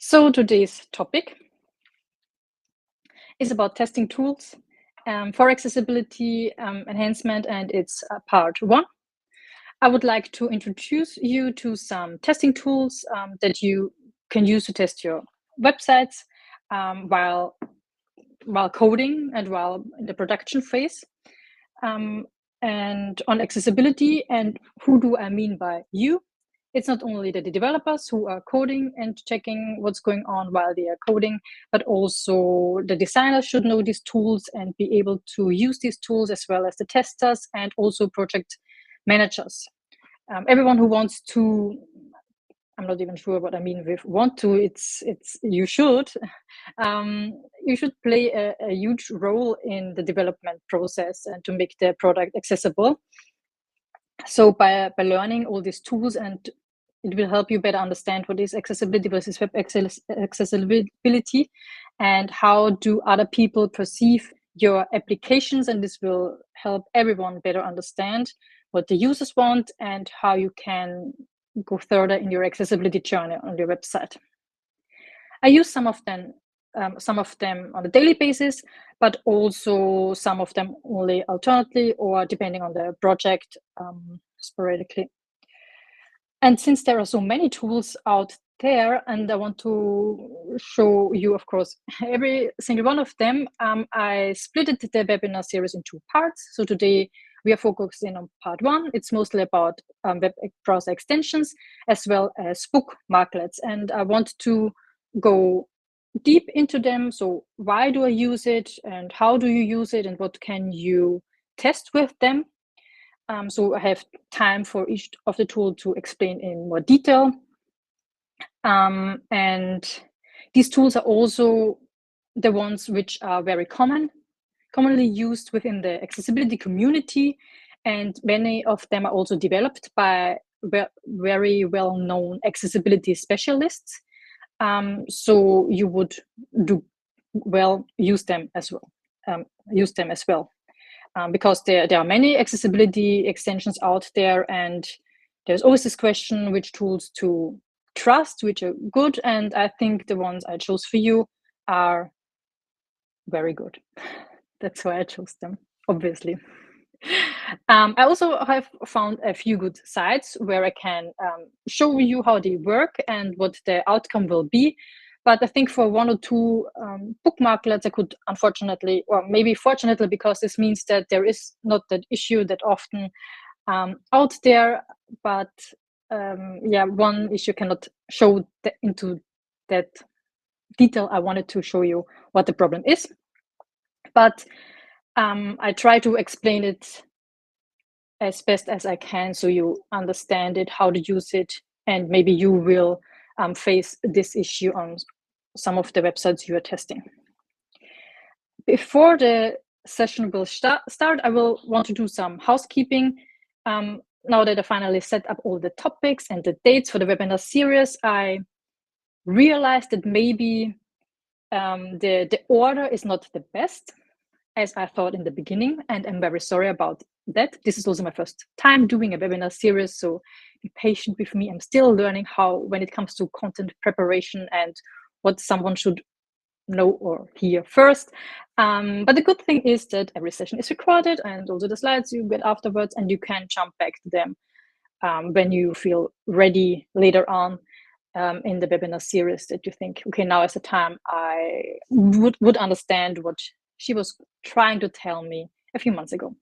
So today's topic is about testing tools for accessibility enhancement, and it's part one. I would like to introduce you to some testing tools that you can use to test your websites while coding and while in the production phase. And on accessibility, and who do I mean by you? It's not only the developers who are coding and checking what's going on while they are coding, but also the designers should know these tools and be able to use these tools, as well as the testers and also project managers. Everyone who wants to, I'm not even sure what I mean with want to, it's you should. You should play a huge role in the development process and to make the product accessible. So by learning all these tools, and it will help you better understand what is accessibility versus web accessibility and how do other people perceive your applications, and this will help everyone better understand what the users want and how you can go further in your accessibility journey on your website. I use some of them on a daily basis, but also some of them only alternately or depending on the project sporadically. And since there are so many tools out there, and I want to show you, of course, every single one of them, I split the webinar series in two parts. So today we are focusing on part one. It's mostly about web browser extensions as well as bookmarklets. And I want to go deep into them. So why do I use it and how do you use it and what can you test with them? So I have time for each of the tools to explain in more detail. And these tools are also the ones which are very commonly used within the accessibility community. And many of them are also developed by very well-known accessibility specialists. So you would do well use them as well. Because there are many accessibility extensions out there, and there's always this question which tools to trust, which are good, and I think the ones I chose for you are very good. That's why I chose them, obviously. I also have found a few good sites where I can show you how they work and what the outcome will be. But I think for one or two bookmarklets, I could unfortunately, or maybe fortunately, because this means that there is not that issue that often out there. But one issue cannot show into that detail. I wanted to show you what the problem is. But I try to explain it as best as I can so you understand it, how to use it, and maybe you will face this issue on some of the websites you are testing. Before the session will start, I will want to do some housekeeping. Now that I finally set up all the topics and the dates for the webinar series, I realized that maybe the order is not the best as I thought in the beginning, and I'm very sorry about that. This is also my first time doing a webinar series, so be patient with me. I'm still learning how, when it comes to content preparation and what someone should know or hear first. But the good thing is that every session is recorded, and also the slides you get afterwards, and you can jump back to them when you feel ready later on in the webinar series, that you think, okay, now is the time I would understand what she was trying to tell me a few months ago.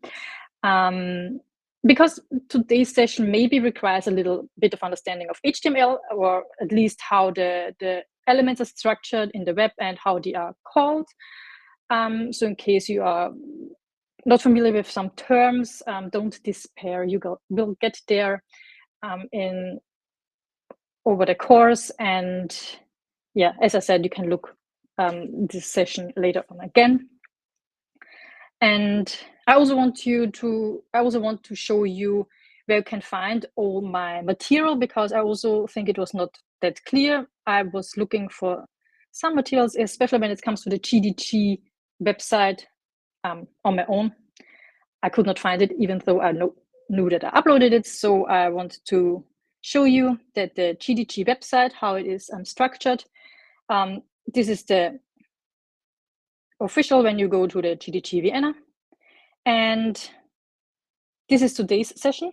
Because today's session maybe requires a little bit of understanding of HTML, or at least how the elements are structured in the web and how they are called. So in case you are not familiar with some terms, don't despair. You will get there over the course. And yeah, as I said, you can look this session later on again. And I also want to show you where you can find all my material, because I also think it was not that clear. I was looking for some materials, especially when it comes to the GDG website on my own. I could not find it, even though I knew that I uploaded it. So I want to show you that the GDG website, how it is structured. This is the official when you go to the GDG Vienna. And this is today's session.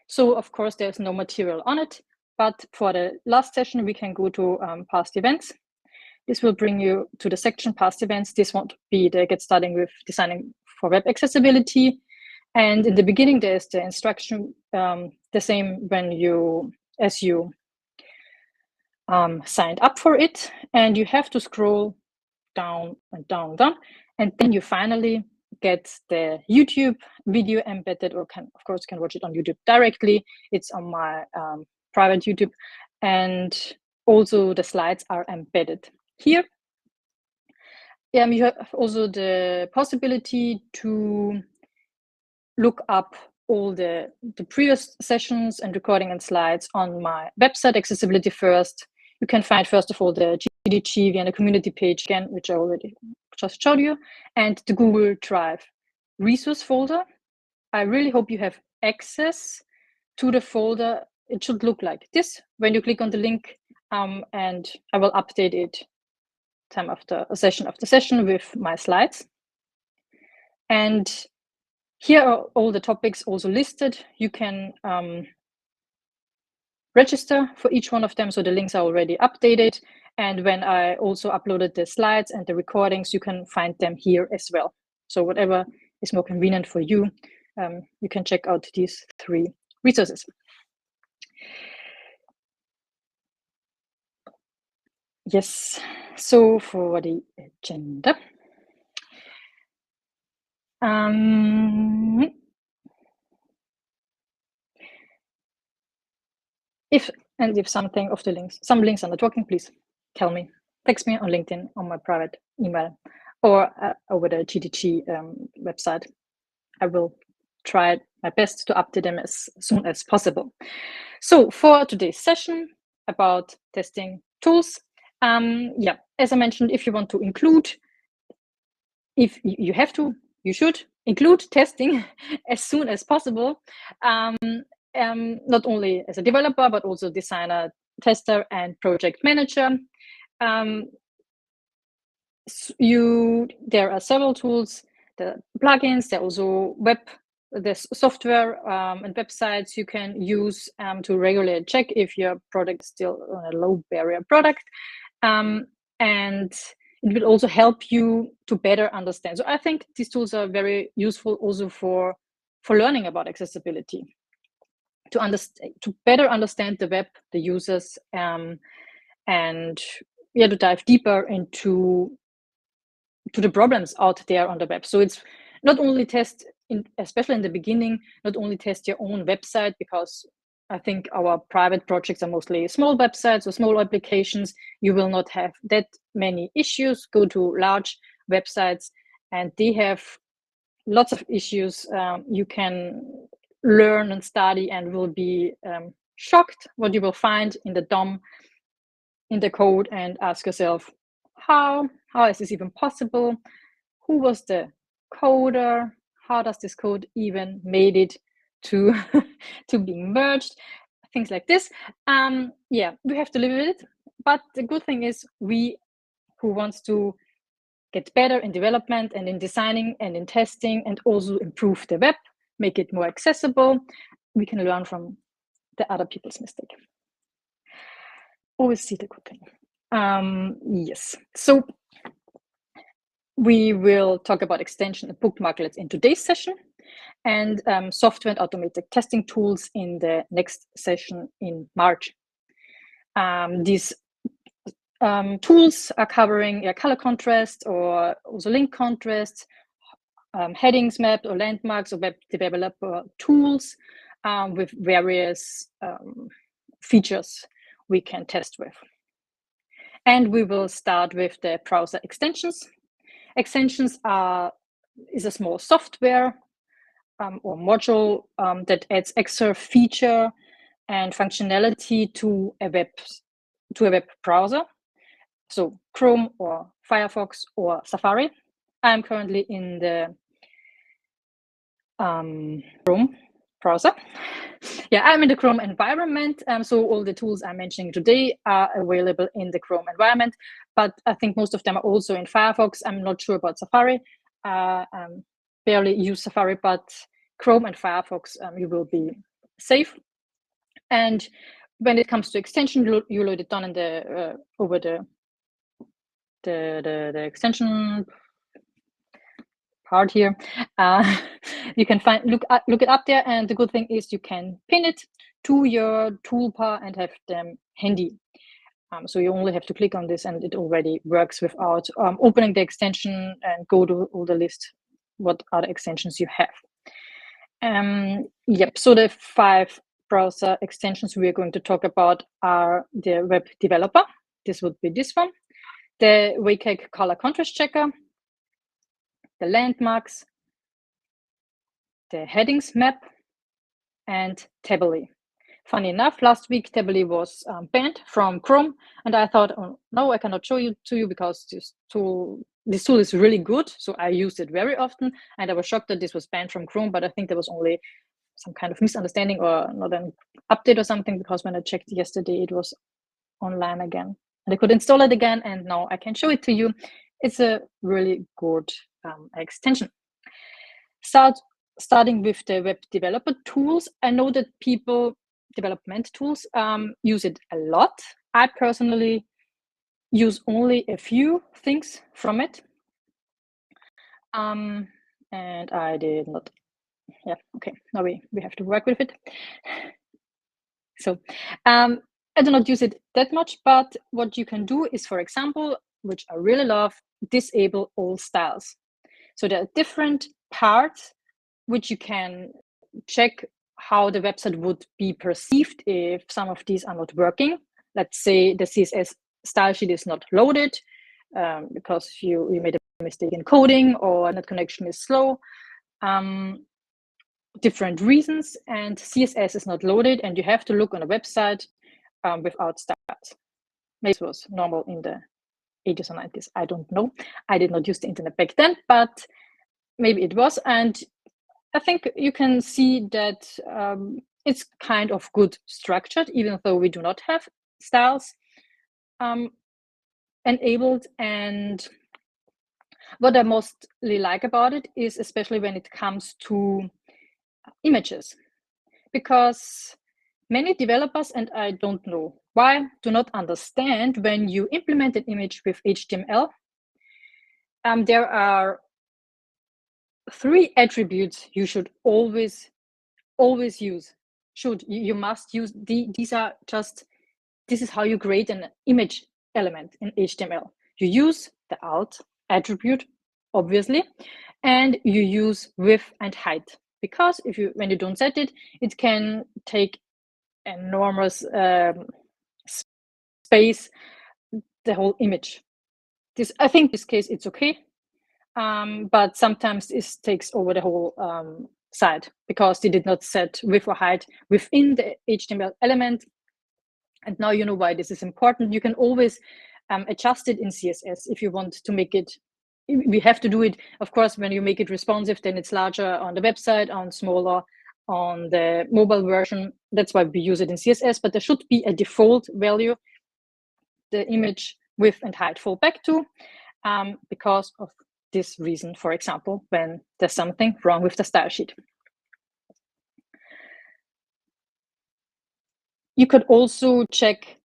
So of course there's no material on it, but for the last session, we can go to past events. This will bring you to the section past events. This won't be the get starting with designing for web accessibility. And in the beginning, there's the instruction, the same as you signed up for it. And you have to scroll down and down, down. And then you finally get the YouTube video embedded, or can watch it on YouTube directly. It's on my private YouTube. And also the slides are embedded here. You have also the possibility to look up all the previous sessions and recording and slides on my website, Accessibility First. You can find, first of all, the GDG Vienna community page again, which I already just showed you, and the Google Drive resource folder. I really hope you have access to the folder. It should look like this when you click on the link, and I will update it time after session with my slides. And here are all the topics also listed. You can register for each one of them, so the links are already updated. And when I also uploaded the slides and the recordings, you can find them here as well. So whatever is more convenient for you, you can check out these 3 resources. Yes, so for the agenda. If some links are not working, please tell me. Text me on LinkedIn, on my private email, or over the GDG website. I will try my best to update them as soon as possible. So for today's session about testing tools, as I mentioned, if you want to include, if you have to, you should include testing as soon as possible. Not only as a developer, but also designer, tester, and project manager. There are several tools, the plugins, there are also there's software and websites you can use to regularly check if your product is still a low barrier product. And it will also help you to better understand. So I think these tools are very useful also for learning about accessibility, to better understand the web, the users, and to dive deeper into the problems out there on the web. So it's not only especially in the beginning, not only test your own website, because I think our private projects are mostly small websites or small applications. You will not have that many issues. Go to large websites and they have lots of issues. You can learn and study and will be shocked what you will find in the DOM, in the code, and ask yourself, how is this even possible? Who was the coder? How does this code even made it to being merged? Things like this. We have to live with it. But the good thing is, we who wants to get better in development and in designing and in testing and also improve the web, make it more accessible, we can learn from the other people's mistake. Always see the good thing. Yes. So we will talk about extension and bookmarklets in today's session, and software and automated testing tools in the next session in March. These tools are covering color contrast or also link contrast, headingsMap or landmarks or web developer tools with various features we can test with. And we will start with the browser extensions. Extensions is a small software or module that adds extra feature and functionality to a web browser. So Chrome or Firefox or Safari. I'm currently in the Chrome browser. Yeah, I'm in the Chrome environment, so all the tools I'm mentioning today are available in the Chrome environment, but I think most of them are also in Firefox. I'm not sure about Safari. Barely use Safari, but Chrome and Firefox, you will be safe. And when it comes to extension, you load it down in the over the extension part here. You can look it up there, and the good thing is you can pin it to your toolbar and have them handy. So you only have to click on this, and it already works without opening the extension and go to all the list what other extensions you have. Yep. So the 5 browser extensions we are going to talk about are the web developer. This would be this one, the WCAG color contrast checker, the landmarks, the headingsMap, and Tably. Funny enough, last week Tably was banned from Chrome, and I thought, oh no, I cannot show you to you because this tool is really good. So I used it very often, and I was shocked that this was banned from Chrome. But I think there was only some kind of misunderstanding or not an update or something, because when I checked yesterday, it was online again, and I could install it again, and now I can show it to you. It's a really good extension. Starting with the web developer tools, I know that people, development tools, use it a lot. I personally use only a few things from it. And I did not, yeah, okay, now we have to work with it. So I do not use it that much, but what you can do is, for example, which I really love, disable all styles. So there are different parts which you can check how the website would be perceived if some of these are not working. Let's say the CSS style sheet is not loaded because you made a mistake in coding, or net connection is slow. Different reasons, and CSS is not loaded, and you have to look on a website without styles. Maybe it was normal in the 80s or 90s. I don't know. I did not use the internet back then, but maybe it was. And I think you can see that it's kind of good structured, even though we do not have styles enabled. And what I mostly like about it is, especially when it comes to images, because many developers, and I don't know why, do not understand when you implement an image with HTML, there are 3 attributes you should always use. You must use these are just, this is how you create an image element in HTML. You use the alt attribute, obviously, and you use width and height, because when you don't set it, it can take enormous space, the whole image. I think this case it's okay, but sometimes this takes over the whole site because they did not set width or height within the HTML element. And now you know why this is important. You can always adjust it in CSS if you want to make it. We have to do it, of course, when you make it responsive, then it's larger on the website, on smaller on the mobile version. That's why we use it in CSS, but there should be a default value the image width and height fall back to, because of this reason, for example, when there's something wrong with the style sheet. You could also check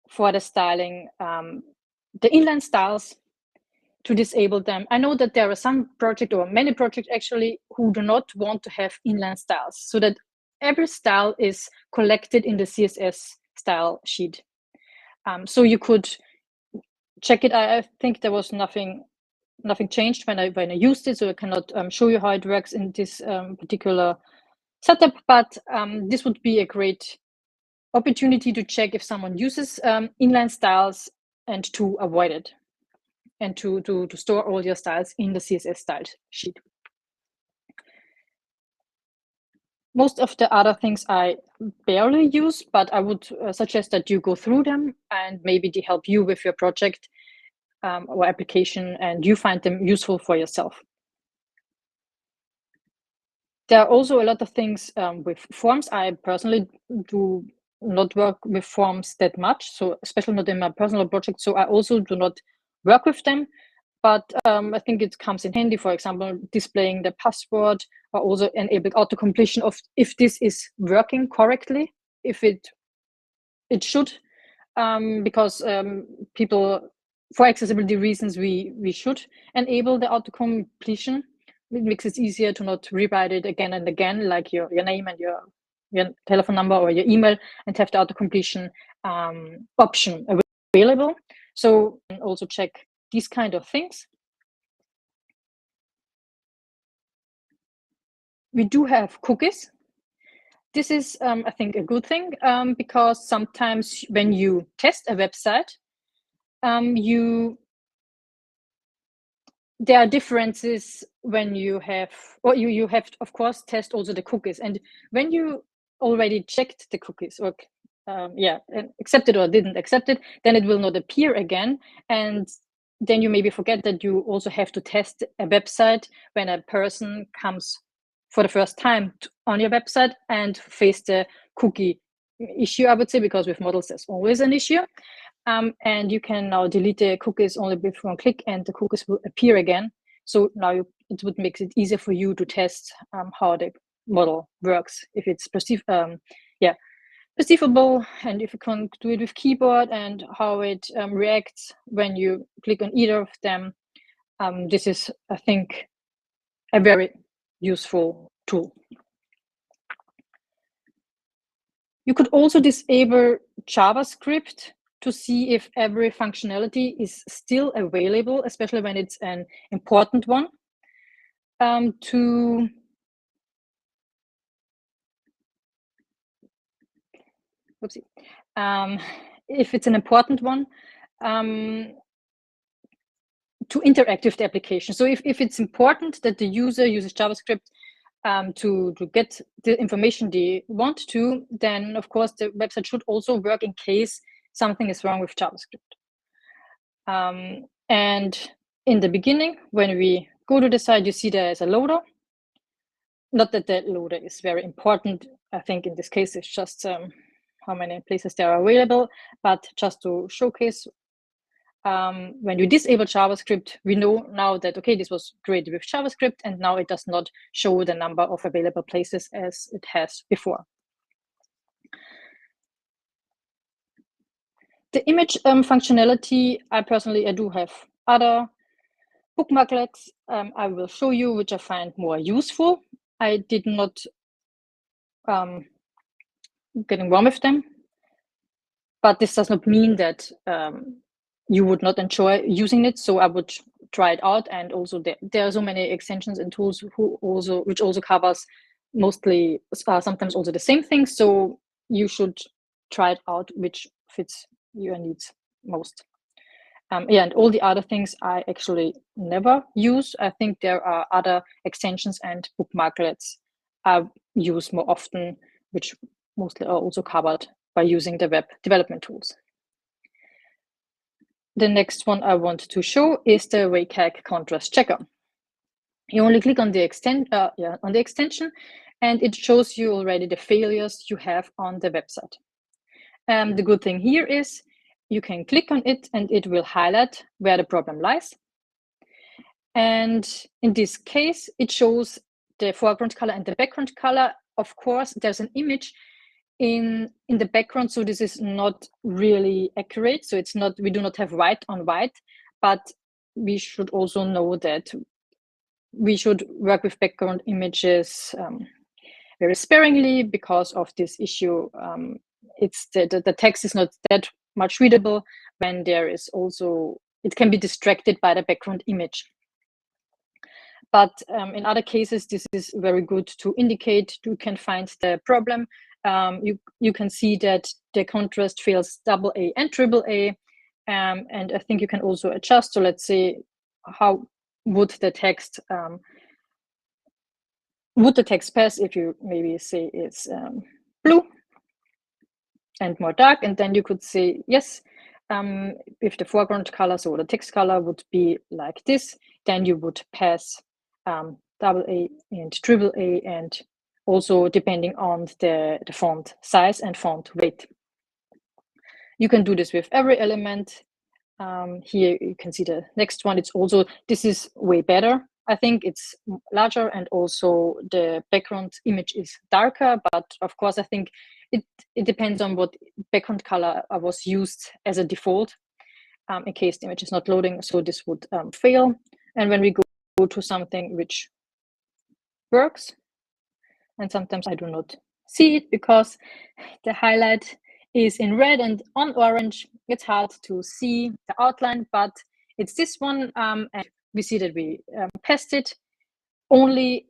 for the styling, the inline styles, to disable them. I know that there are some projects, or many projects actually, who do not want to have inline styles, so that every style is collected in the CSS style sheet. So you could check it. I think there was nothing changed when I used it, so I cannot show you how it works in this particular setup, but this would be a great opportunity to check if someone uses inline styles and to avoid it, and to store all your styles in the CSS style sheet. Most of the other things I barely use, but I would suggest that you go through them, and maybe they help you with your project or application, and you find them useful for yourself. There are also a lot of things with forms. I personally do not work with forms that much, so especially not in my personal project. So I also do not work with them. But I think it comes in handy, for example, displaying the password, or also enabling auto-completion of if this is working correctly, if it should, because people, for accessibility reasons, we should enable the auto-completion. It makes it easier to not rewrite it again and again, like your name and your telephone number or your email, and have the auto-completion option available. So also check these kind of things. We do have cookies. This is, I think, a good thing, because sometimes when you test a website, there are differences when you have, or you have to, of course, test also the cookies. And when you already checked the cookies, or accepted or didn't accept it, then it will not appear again. And then you maybe forget that you also have to test a website when a person comes for the first time on your website and face the cookie issue, I would say, because with models there's always an issue. And you can now delete the cookies only with one click, and the cookies will appear again. So now it would make it easier for you to test how the model works, if it's perceivable, and if you can do it with keyboard, and how it reacts when you click on either of them. This is, I think, a very useful tool. You could also disable JavaScript to see if every functionality is still available, especially when it's an important one. If it's an important one, to interact with the application. So if it's important that the user uses JavaScript to get the information they want to, then of course the website should also work in case something is wrong with JavaScript. And in the beginning, when we go to the site, you see there is a loader. Not that the loader is very important. I think in this case, it's just how many places there are available, but just to showcase, when you disable JavaScript, we know now that, okay, this was created with JavaScript, and now it does not show the number of available places as it has before. The image functionality, I do have other bookmarklets I will show you, which I find more useful. I did not getting wrong with them, but this does not mean that you would not enjoy using it. So I would try it out. And also there are so many extensions and tools which also covers mostly sometimes also the same thing. So you should try it out, which fits your needs most. And all the other things I actually never use. I think there are other extensions and bookmarklets I use more often, which mostly are also covered by using the web development tools. The next one I want to show is the WCAG contrast checker. You only click on the extension, and it shows you already the failures you have on the website. The good thing here is you can click on it and it will highlight where the problem lies. And in this case, it shows the foreground color and the background color. Of course, there's an image in the background, so this is not really accurate. So it's not, we do not have white on white, but we should also know that we should work with background images very sparingly because of this issue. It's the text is not that much readable when there is also, it can be distracted by the background image. But in other cases, this is very good to indicate you can find the problem. You can see that the contrast fails AA and AAA. And I think you can also adjust. So let's say, how would the text pass if you maybe say it's blue and more dark, and then you could say yes, if the foreground color, so the text color would be like this, then you would pass AA and AAA, and also depending on the font size and font weight. You can do this with every element. Here you can see the next one. It's also, this is way better. I think it's larger, and also the background image is darker, but of course I think it depends on what background color was used as a default, in case the image is not loading, so this would fail. And when we go to something which works, and sometimes I do not see it because the highlight is in red, and on orange it's hard to see the outline, but it's this one, and we see that we passed it only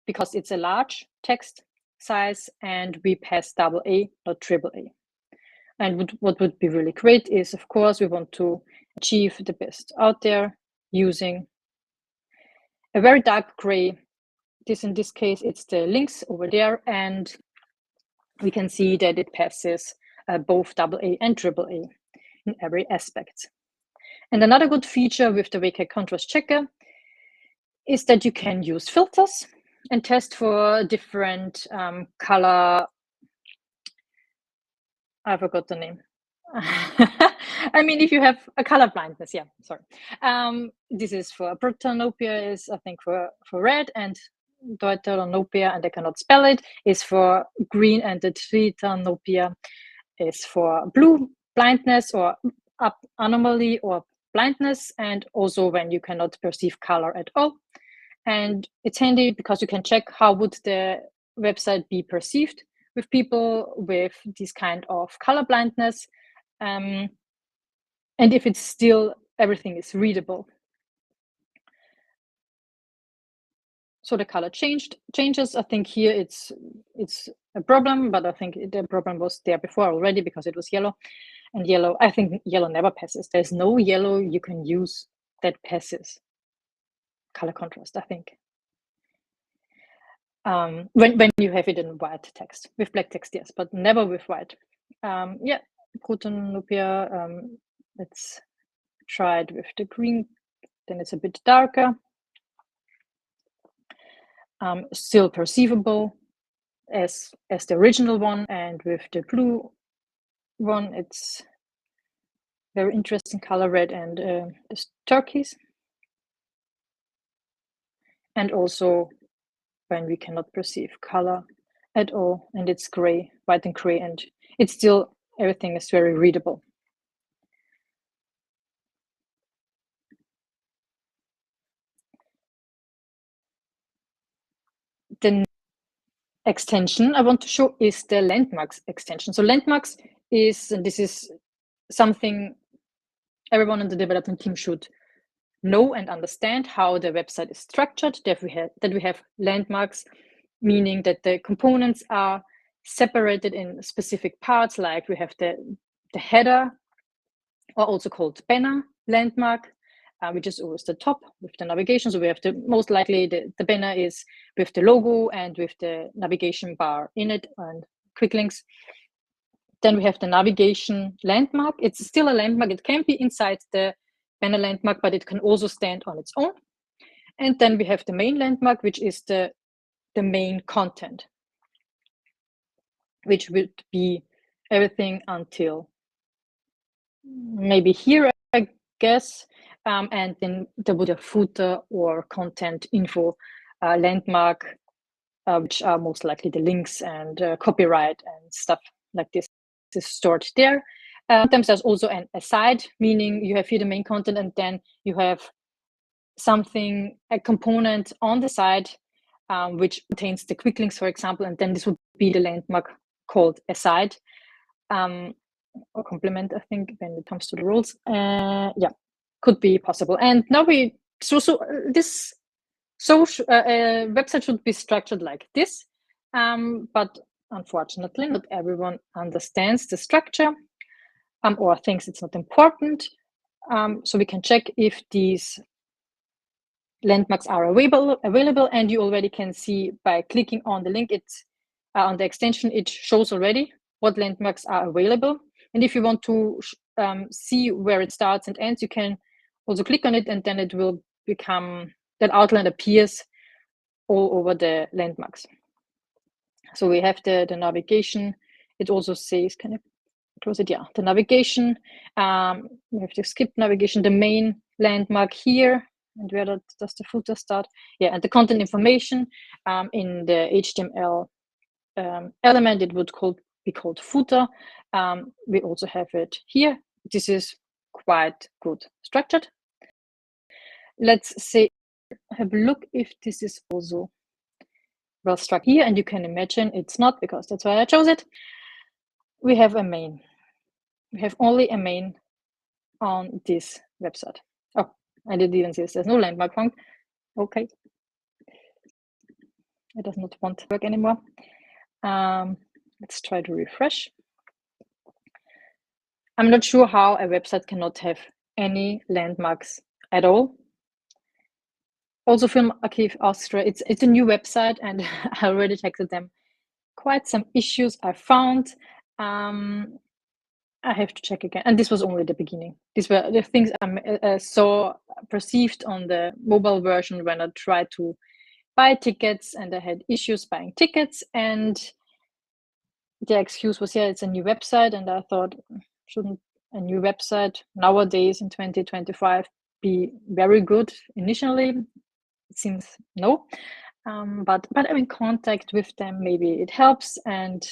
because it's a large text size, and we pass AA, not AAA. And what would be really great is, of course, we want to achieve the best out there using a very dark gray. In this case, it's the links over there, and we can see that it passes both AA and AAA in every aspect. And another good feature with the WCAG contrast checker is that you can use filters and test for different color. I forgot the name. I mean, if you have a color blindness, yeah, sorry. This is for Protanopia, is I think for red, and Deuteranopia, and I cannot spell it, is for green, and the Tritanopia is for blue blindness or anomaly or blindness, and also when you cannot perceive color at all. And it's handy because you can check how would the website be perceived with people with this kind of color blindness, and if it's still everything is readable. So the color changes. I think here it's a problem, but I think the problem was there before already because it was yellow, and yellow, I think yellow never passes. There's no yellow you can use that passes color contrast, I think. When you have it in white text. With black text, yes, but never with white. Yeah, Protanopia, let's try it with the green, then it's a bit darker. Still perceivable as the original one, and with the blue one, it's very interesting color, red and this turquoise. And also when we cannot perceive color at all, and it's gray, white and gray, and it's still, everything is very readable. The extension I want to show is the landmarks extension. So landmarks is, and this is something everyone in the development team should know and understand, how the website is structured, that we have landmarks, meaning that the components are separated in specific parts, like we have the header, or also called banner landmark, which is always the top with the navigation. So we have most likely the banner is with the logo and with the navigation bar in it and quick links. Then we have the navigation landmark. It's still a landmark. It can be inside the banner landmark, but it can also stand on its own. And then we have the main landmark, which is the main content, which would be everything until maybe here, I guess. And then there would be a footer or content info landmark, which are most likely the links and copyright and stuff like this is stored there. Sometimes there's also an aside, meaning you have here the main content, and then you have something, a component on the side, which contains the quick links, for example, and then this would be the landmark called aside, or complement, I think, when it comes to the rules. Yeah, could be possible. And now this website should be structured like this, but unfortunately not everyone understands the structure, or thinks it's not important. So we can check if these landmarks are available, and you already can see by clicking on the link, it's on the extension, it shows already what landmarks are available. And if you want to see where it starts and ends, you can also click on it, and then it will become, that outline appears all over the landmarks. So we have the navigation. It also says, can I close it? Yeah, the navigation. We have to skip navigation, the main landmark here, and where does the footer start? Yeah, and the content information in the HTML element, it would be called footer. We also have it here. This is quite good structured. Let's say, have a look if this is also well structured here, and you can imagine it's not, because that's why I chose it. We have a main. We have only a main on this website. Oh, I didn't even see this. There's no landmark found. Okay. It does not want to work anymore. Let's try to refresh. I'm not sure how a website cannot have any landmarks at all. Also, Film Archive Austria, it's a new website, and I already texted them quite some issues I found. I have to check again. And this was only the beginning. These were the things I saw perceived on the mobile version when I tried to buy tickets, and I had issues buying tickets. And the excuse was, yeah, it's a new website. And I thought, shouldn't a new website nowadays in 2025 be very good initially? It seems no. But I'm in contact with them. Maybe it helps, and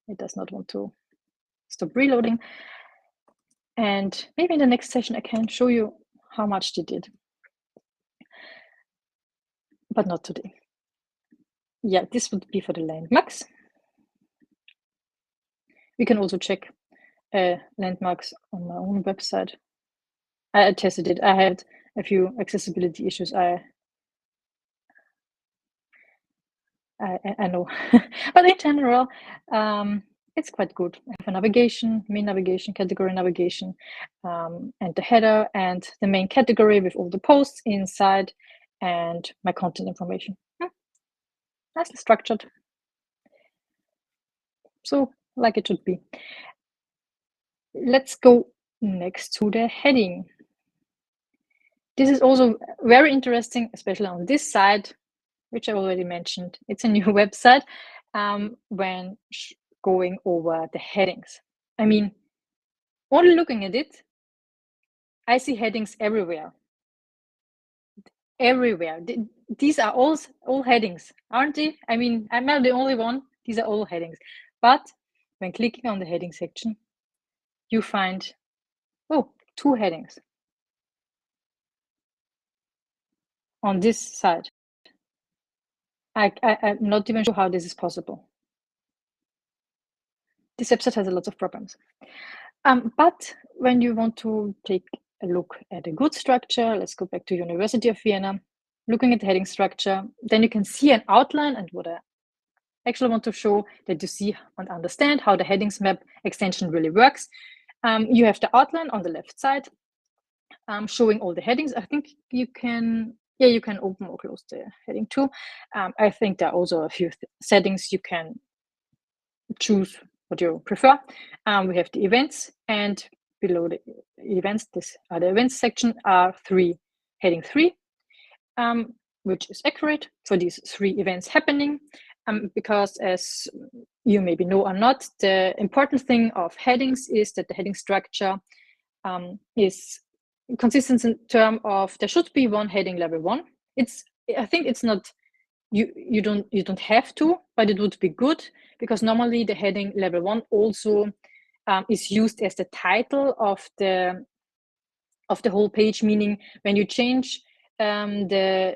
it does not want to stop reloading. And maybe in the next session I can show you how much they did, but not today. Yeah, this would be for the landmarks. We can also check landmarks on my own website. I tested it. I had a few accessibility issues. I know, but in general, it's quite good. I have a navigation, main navigation, category navigation, and the header and the main category with all the posts inside, and my content information. Nicely structured. So, like it should be. Let's go next to the heading. This is also very interesting, especially on this side, which I already mentioned. It's a new website. When going over the headings, I mean, only looking at it, I see headings everywhere. Everywhere. These are all headings, aren't they? I mean, I'm not the only one. These are all headings. But when clicking on the heading section, you find, oh, 2 headings on this side. I'm not even sure how this is possible. This website has a lot of problems. But when you want to take a look at a good structure, let's go back to University of Vienna, looking at the heading structure, then you can see an outline, and what I actually want to show, that you see and understand how the headingsMap extension really works. You have the outline on the left side, showing all the headings. I think you can, yeah, you can open or close the heading too. I think there are also a few settings you can choose what you prefer. We have the events, and below the events, this are the events section, are heading 3, which is accurate for these 3 events happening. Because as you maybe know or not, the important thing of headings is that the heading structure is consistent in terms of there should be one heading level 1. I think it's not, you don't have to, but it would be good, because normally the heading level 1 also is used as the title of the whole page, meaning when you change the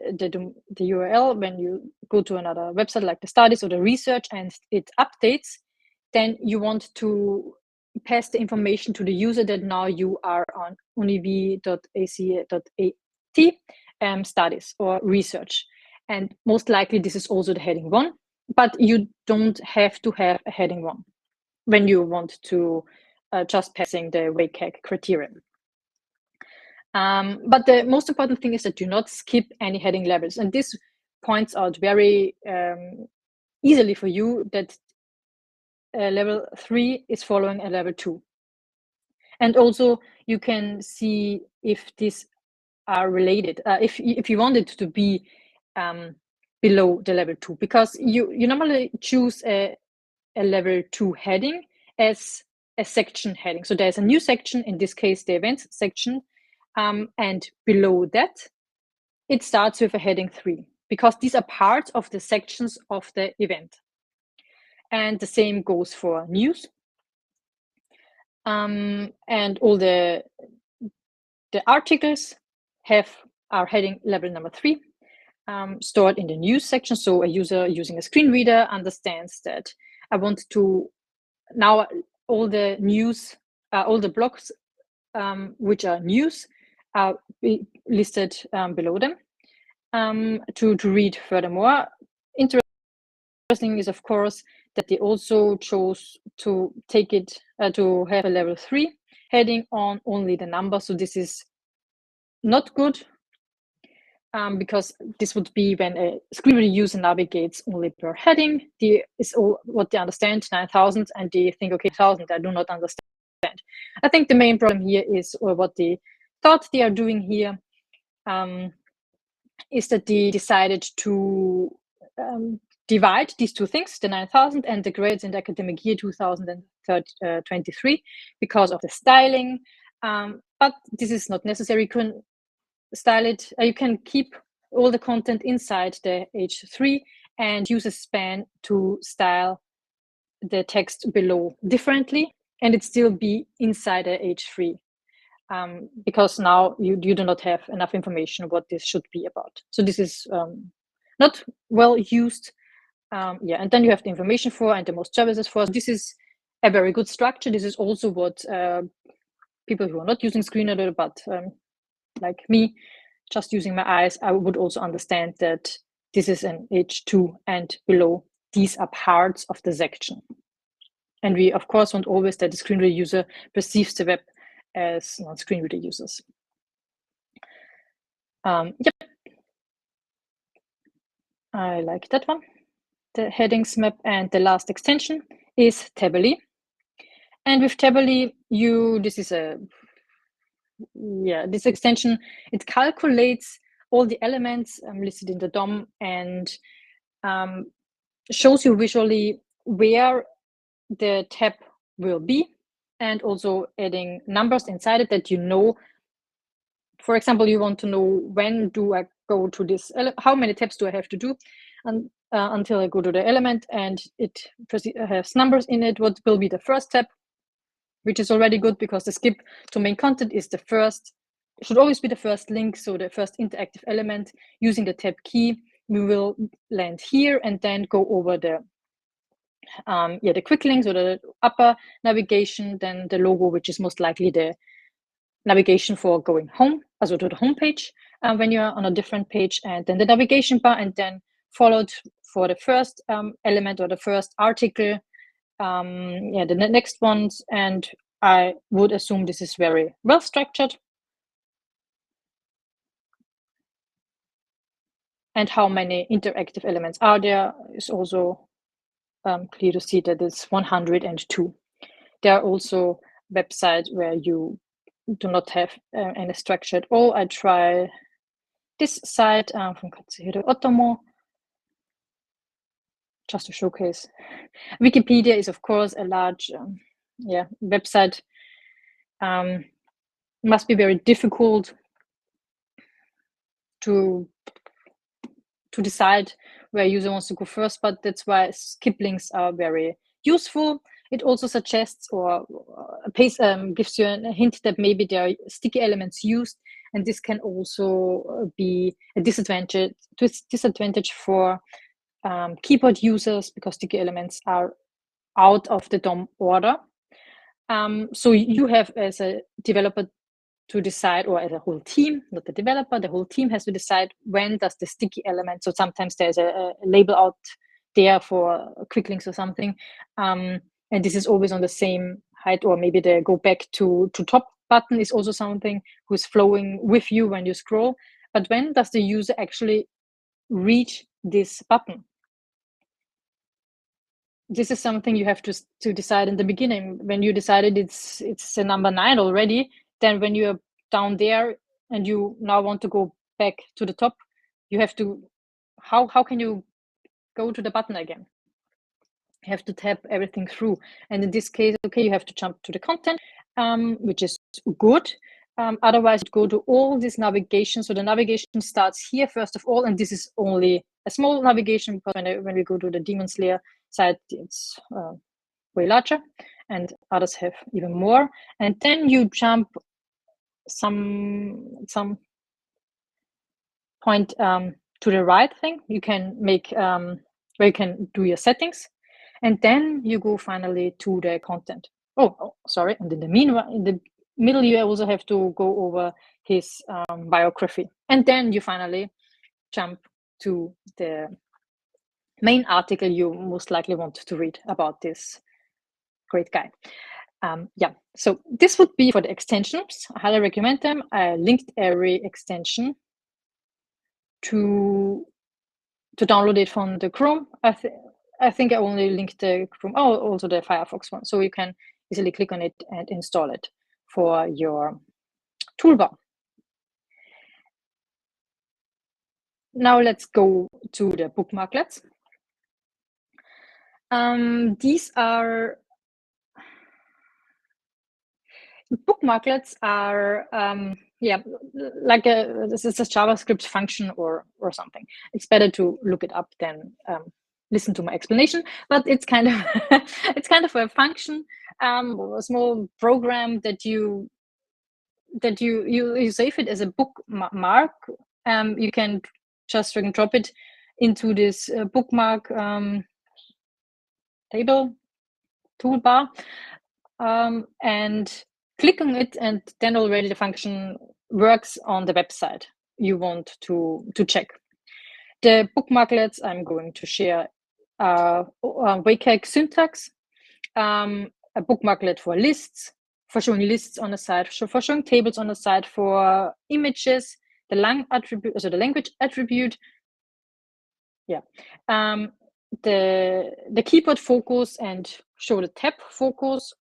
URL, when you go to another website like the studies or the research and it updates, then you want to pass the information to the user that now you are on univ.ac.at studies or research. And most likely this is also the heading 1, but you don't have to have a heading 1 when you want to just passing the WCAG criterion. But the most important thing is that do not skip any heading levels. And this points out very easily for you that level 3 is following a level 2. And also you can see if these are related. If you want it to be below the level 2, because you normally choose a level 2 heading as a section heading. So there's a new section, in this case the events section, and below that it starts with a heading 3, because these are parts of the sections of the event. And the same goes for news. And all the articles are heading level number 3, stored in the news section. So a user using a screen reader understands that I want to now all the news, all the blogs which are news are listed below them to read furthermore. Interesting is, of course, that they also chose to take it to have a level 3 heading on only the number. So this is not good, because this would be when a screen reader user navigates only per heading. Is all what they understand, 9,000, and they think, okay, 1,000, I do not understand. I think the main problem here is, or what they thought they are doing here, is that they decided to divide these two things, the 9,000 and the grades in the academic year 2023, because of the styling. But this is not necessary. You can style it. You can keep all the content inside the H3 and use a span to style the text below differently, and it still be inside the H3. Because now you do not have enough information what this should be about. So this is not well used. And then you have the information for and the most services for. So this is a very good structure. This is also what people who are not using screen reader, but like me, just using my eyes, I would also understand that this is an H2 and below. These are parts of the section. And we, of course, want always that the screen reader user perceives the web as non-screen reader users. Yep, I like that one. The headingsMap, and the last extension is Tably. And with Tably, this extension, it calculates all the elements listed in the DOM and shows you visually where the tab will be, and also adding numbers inside it that you know. For example, you want to know, when do I go to this, how many tabs do I have to do until I go to the element, and it has numbers in it. What will be the first tab, which is already good, because the skip to main content is the first, should always be the first link. So the first interactive element, using the tab key, we will land here and then go over the quick links or the upper navigation, then the logo, which is most likely the navigation for going home, also to the home page when you're on a different page, and then the navigation bar, and then followed for the first element or the first article, the next ones. And I would assume this is very well structured. And how many interactive elements are there is also clear to see that it's 102. There are also websites where you do not have any structure at all. I try this site from Katsuhiro Otomo, just to showcase. Wikipedia is, of course, a large website. Must be very difficult to decide where a user wants to go first, but that's why skip links are very useful. It also suggests or gives you a hint that maybe there are sticky elements used, and this can also be a disadvantage for keyboard users, because sticky elements are out of the DOM order. So you have, as a developer, to decide, or as a whole team, not the developer, the whole team has to decide when does the sticky element. So sometimes there's a label out there for quick links or something, and this is always on the same height, or maybe the go back to top button is also something who's flowing with you when you scroll. But when does the user actually reach this button? This is something you have to decide in the beginning. When you decided it's a number 9 already, then when you're down there and you now want to go back to the top, you have to how can you go to the button again? You have to tap everything through. And in this case, okay, you have to jump to the content, which is good. Otherwise, you go to all this navigation. So the navigation starts here first of all, and this is only a small navigation, because when we go to the Demon Slayer side, it's way larger, and others have even more. And then you jump some point to the right thing. You can make where you can do your settings, and then you go finally to the content. Oh, sorry. And in the meanwhile, in the middle, you also have to go over his biography, and then you finally jump to the main article you most likely want to read about this great guy. Yeah, so this would be for the extensions. I highly recommend them. I linked every extension to download it from the Chrome. I think I only linked the Chrome, also the Firefox one, so you can easily click on it and install it for your toolbar. Now let's go to the bookmarklets. These are bookmarklets are like this is a JavaScript function or something. It's better to look it up than listen to my explanation, but it's kind of it's kind of a function, a small program that you save it as a bookmark. You can just drag and drop it into this bookmark table toolbar, and click on it, and then already the function works on the website you want to check. The bookmarklets I'm going to share WCAG syntax, a bookmarklet for lists, for showing lists on the site, for showing tables on the site, for images, the language attribute. Yeah. The keyboard focus and show the tab focus,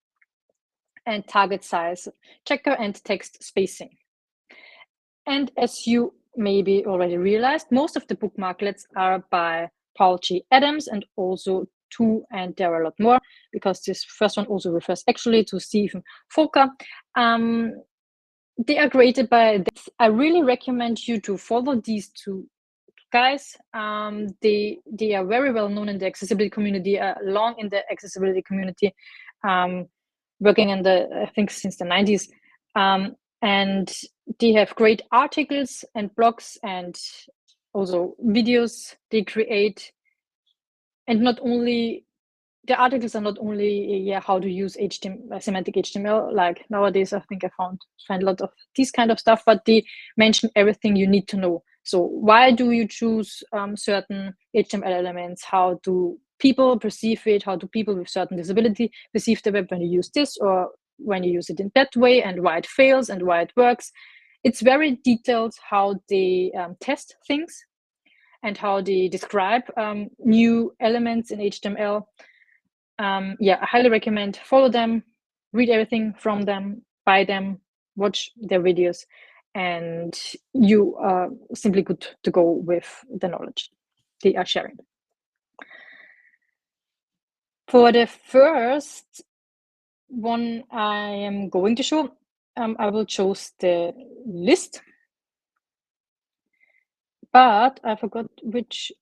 and target size checker, and text spacing. And as you maybe already realized, most of the bookmarklets are by Paul G. Adams, and also and there are a lot more, because this first one also refers actually to Stephen Volker. They are created by this. I really recommend you to follow these two guys. They are very well known in the accessibility community, long in the accessibility community, working in I think since the 90s. And they have great articles and blogs, and also videos they create. And not only the articles are not only how to use HTML, semantic HTML, like nowadays I think I find a lot of this kind of stuff, but they mention everything you need to know. So why do you choose certain HTML elements? How do people perceive it? How do people with certain disability perceive the web when you use this, or when you use it in that way, and why it fails and why it works? It's very detailed how they test things and how they describe new elements in HTML. I highly recommend follow them, read everything from them, buy them, watch their videos, and you are simply good to go with the knowledge they are sharing. For the first one I am going to show, I will choose the list, but I forgot which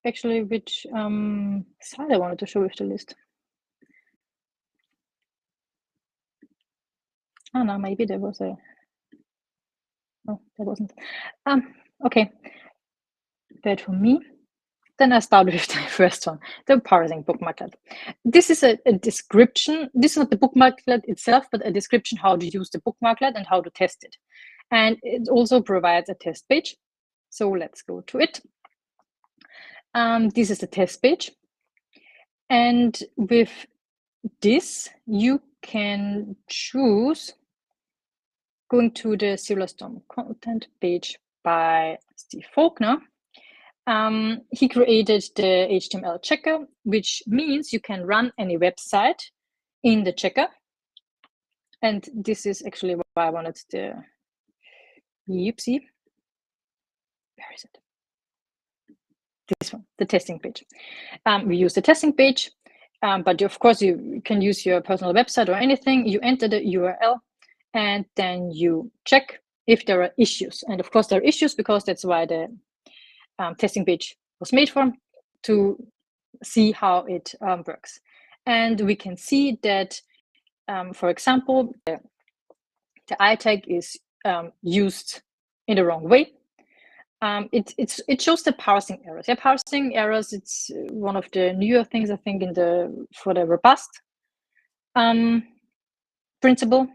side I wanted to show with the list. Oh no, maybe there was no, there wasn't. Okay, bad for me. Then I start with the first one, the Parsing Bookmarklet. This is a description. This is not the bookmarklet itself, but a description how to use the bookmarklet and how to test it. And it also provides a test page. So let's go to it. This is the test page. And with this, you can choose going to the Silverstone content page by Steve Faulkner. He created the HTML checker, which means you can run any website in the checker. And this is actually why I wanted the, where is it? this one, the testing page. We use the testing page, but of course you can use your personal website or anything. You enter the URL and then you check if there are issues. And of course there are issues because that's why the testing page was made for, to see how it works. And we can see that, for example, the I tag is used in the wrong way. It shows the parsing errors. Yeah, parsing errors. It's one of the newer things, I think, for the robust principle.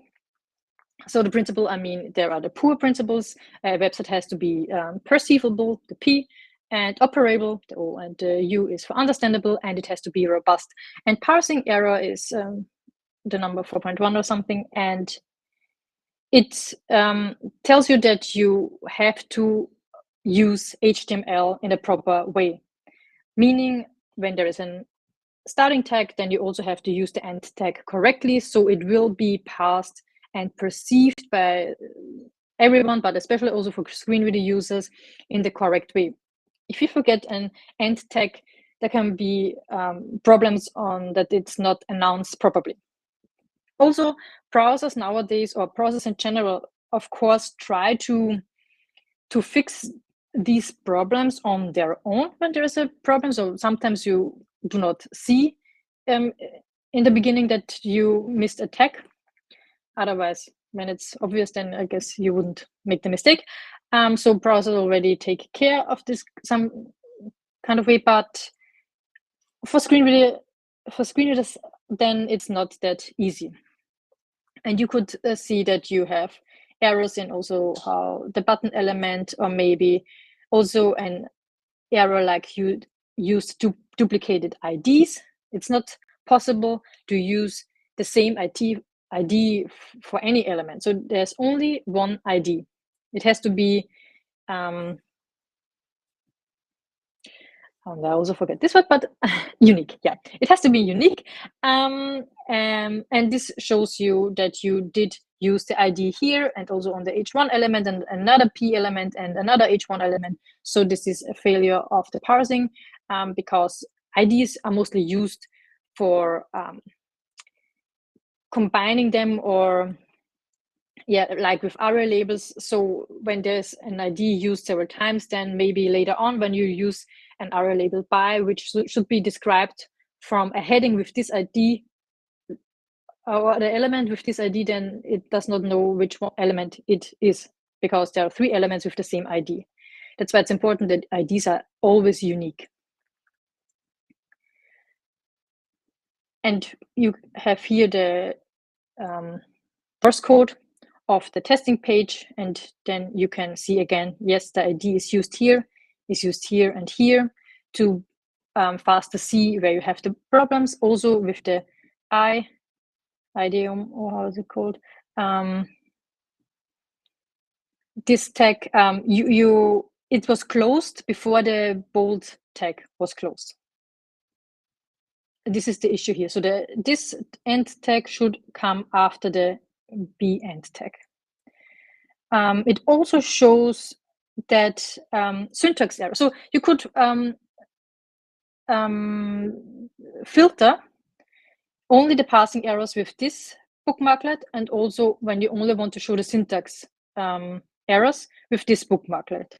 So the principle, I mean, there are the poor principles. A website has to be perceivable, the P, and operable, the O, and the U is for understandable, and it has to be robust. And parsing error is the number 4.1 or something, and it tells you that you have to use HTML in a proper way, meaning when there is a starting tag, then you also have to use the end tag correctly, so it will be parsed and perceived by everyone, but especially also for screen reader users in the correct way. If you forget an end tag, there can be problems on that it's not announced properly. Also, browsers nowadays, or browsers in general, of course, try to fix these problems on their own when there is a problem. So sometimes you do not see in the beginning that you missed a tag. Otherwise, when it's obvious, then I guess you wouldn't make the mistake. So browsers already take care of this some kind of way, but for screen readers, then it's not that easy. And you could see that you have errors in also how the button element, or maybe also an error like you used duplicated IDs. It's not possible to use the same ID for any element. So there's only one ID. It has to be, I also forget this word, but unique. Yeah, it has to be unique. And this shows you that you did use the ID here, and also on the H1 element, and another P element, and another H1 element. So this is a failure of the parsing, because IDs are mostly used for combining them, or like with array labels. So when there's an ID used several times, then maybe later on when you use an array label by, which should be described from a heading with this ID, or the element with this ID, then it does not know which one element it is, because there are 3 elements with the same ID. That's why it's important that IDs are always unique. And you have here the source code of the testing page, and then you can see again, yes, the ID is used here, and here, to faster see where you have the problems. Also with the idiom, or how is it called? This tag, it was closed before the bold tag was closed. This is the issue here. So this end tag should come after the B end tag. It also shows that syntax error. So you could filter only the parsing errors with this bookmarklet, and also when you only want to show the syntax errors with this bookmarklet.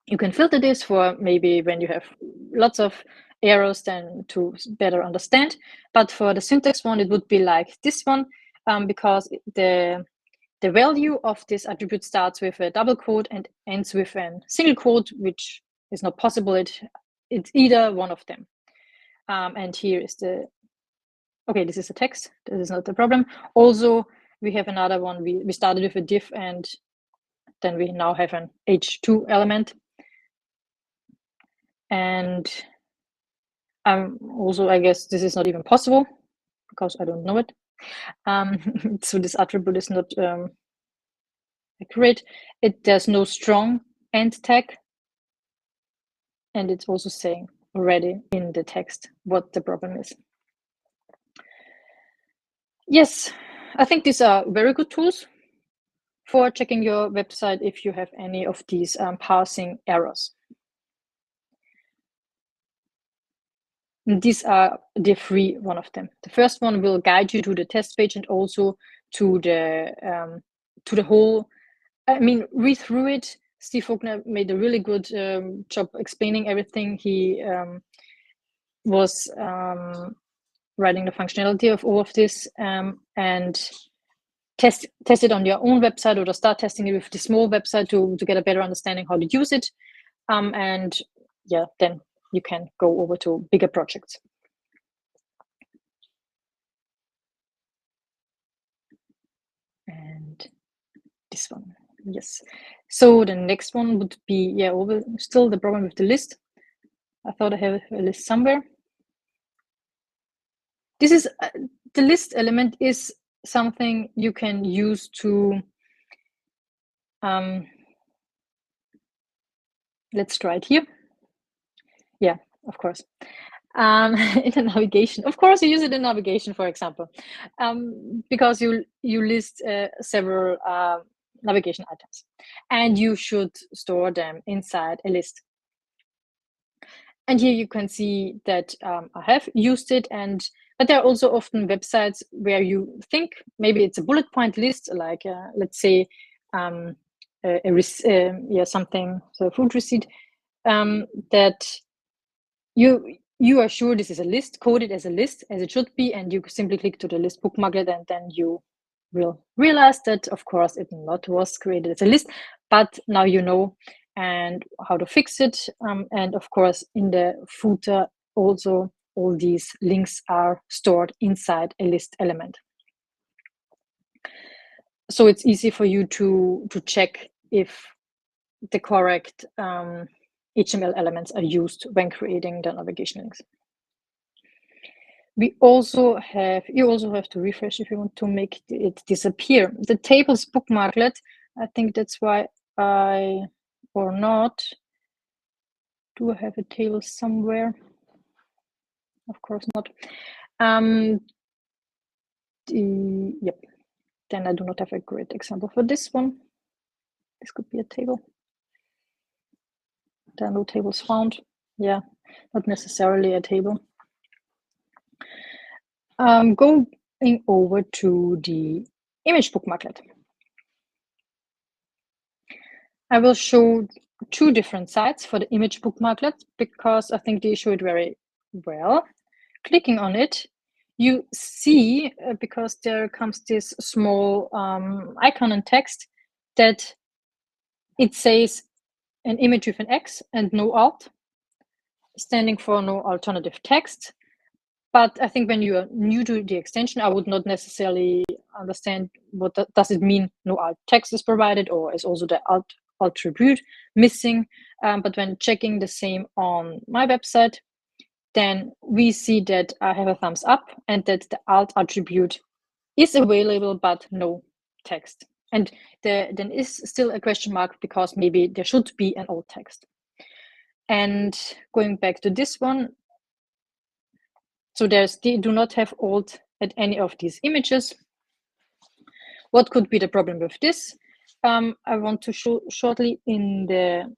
You can filter this for maybe when you have lots of errors, then to better understand. But for the syntax one, it would be like this one, because the value of this attribute starts with a double quote and ends with a single quote, which is not possible. It's either one of them. And here is okay, this is a text. This is not the problem. Also, we have another one. We started with a div, and then we now have an H2 element. And also, I guess this is not even possible because I don't know it. So this attribute is not accurate. There's no strong end tag, and it's also saying already in the text what the problem is. Yes, I think these are very good tools for checking your website if you have any of these parsing errors. these are the free one of them. The first one will guide you to the test page and also to the whole. I mean, read through it. Steve Faulkner made a really good job explaining everything. He was writing the functionality of all of this, and test it on your own website, or start testing it with the small website to get a better understanding how to use it. And yeah, then you can go over to bigger projects. And this one, yes. So the next one would be, yeah, still the problem with the list. I thought I have a list somewhere. This is the list element is something you can use to let's try it here. Yeah, of course. In the navigation, of course, you use it in navigation, for example, because you list several navigation items, and you should store them inside a list. And here you can see that I have used it, but there are also often websites where you think maybe it's a bullet point list, like let's say something, so food receipt, that you are sure this is a list, coded as a list, as it should be, and you simply click to the list bookmarklet, and then you will realize that, of course, it not was created as a list, but now you know and how to fix it. And of course, in the footer, also all these links are stored inside a list element. So it's easy for you to check if the correct HTML elements are used when creating the navigation links. You also have to refresh if you want to make it disappear. The tables bookmarklet, I think that's why or not. Do I have a table somewhere? Of course not. Yep. Then I do not have a great example for this one. This could be a table. There are no tables found. Yeah, not necessarily a table. Going over to the image bookmarklet. I will show two different sites for the image bookmarklet because I think they show it very well. Clicking on it, you see, because there comes this small icon and text, that it says an image with an X and no alt, standing for no alternative text. But I think when you are new to the extension, I would not necessarily understand what does it mean no alt text is provided, or is also the alt attribute missing. But when checking the same on my website, then we see that I have a thumbs up and that the alt attribute is available, but no text. And then is still a question mark because maybe there should be an alt text. And going back to this one, so they do not have alt at any of these images. What could be the problem with this? I want to show shortly in the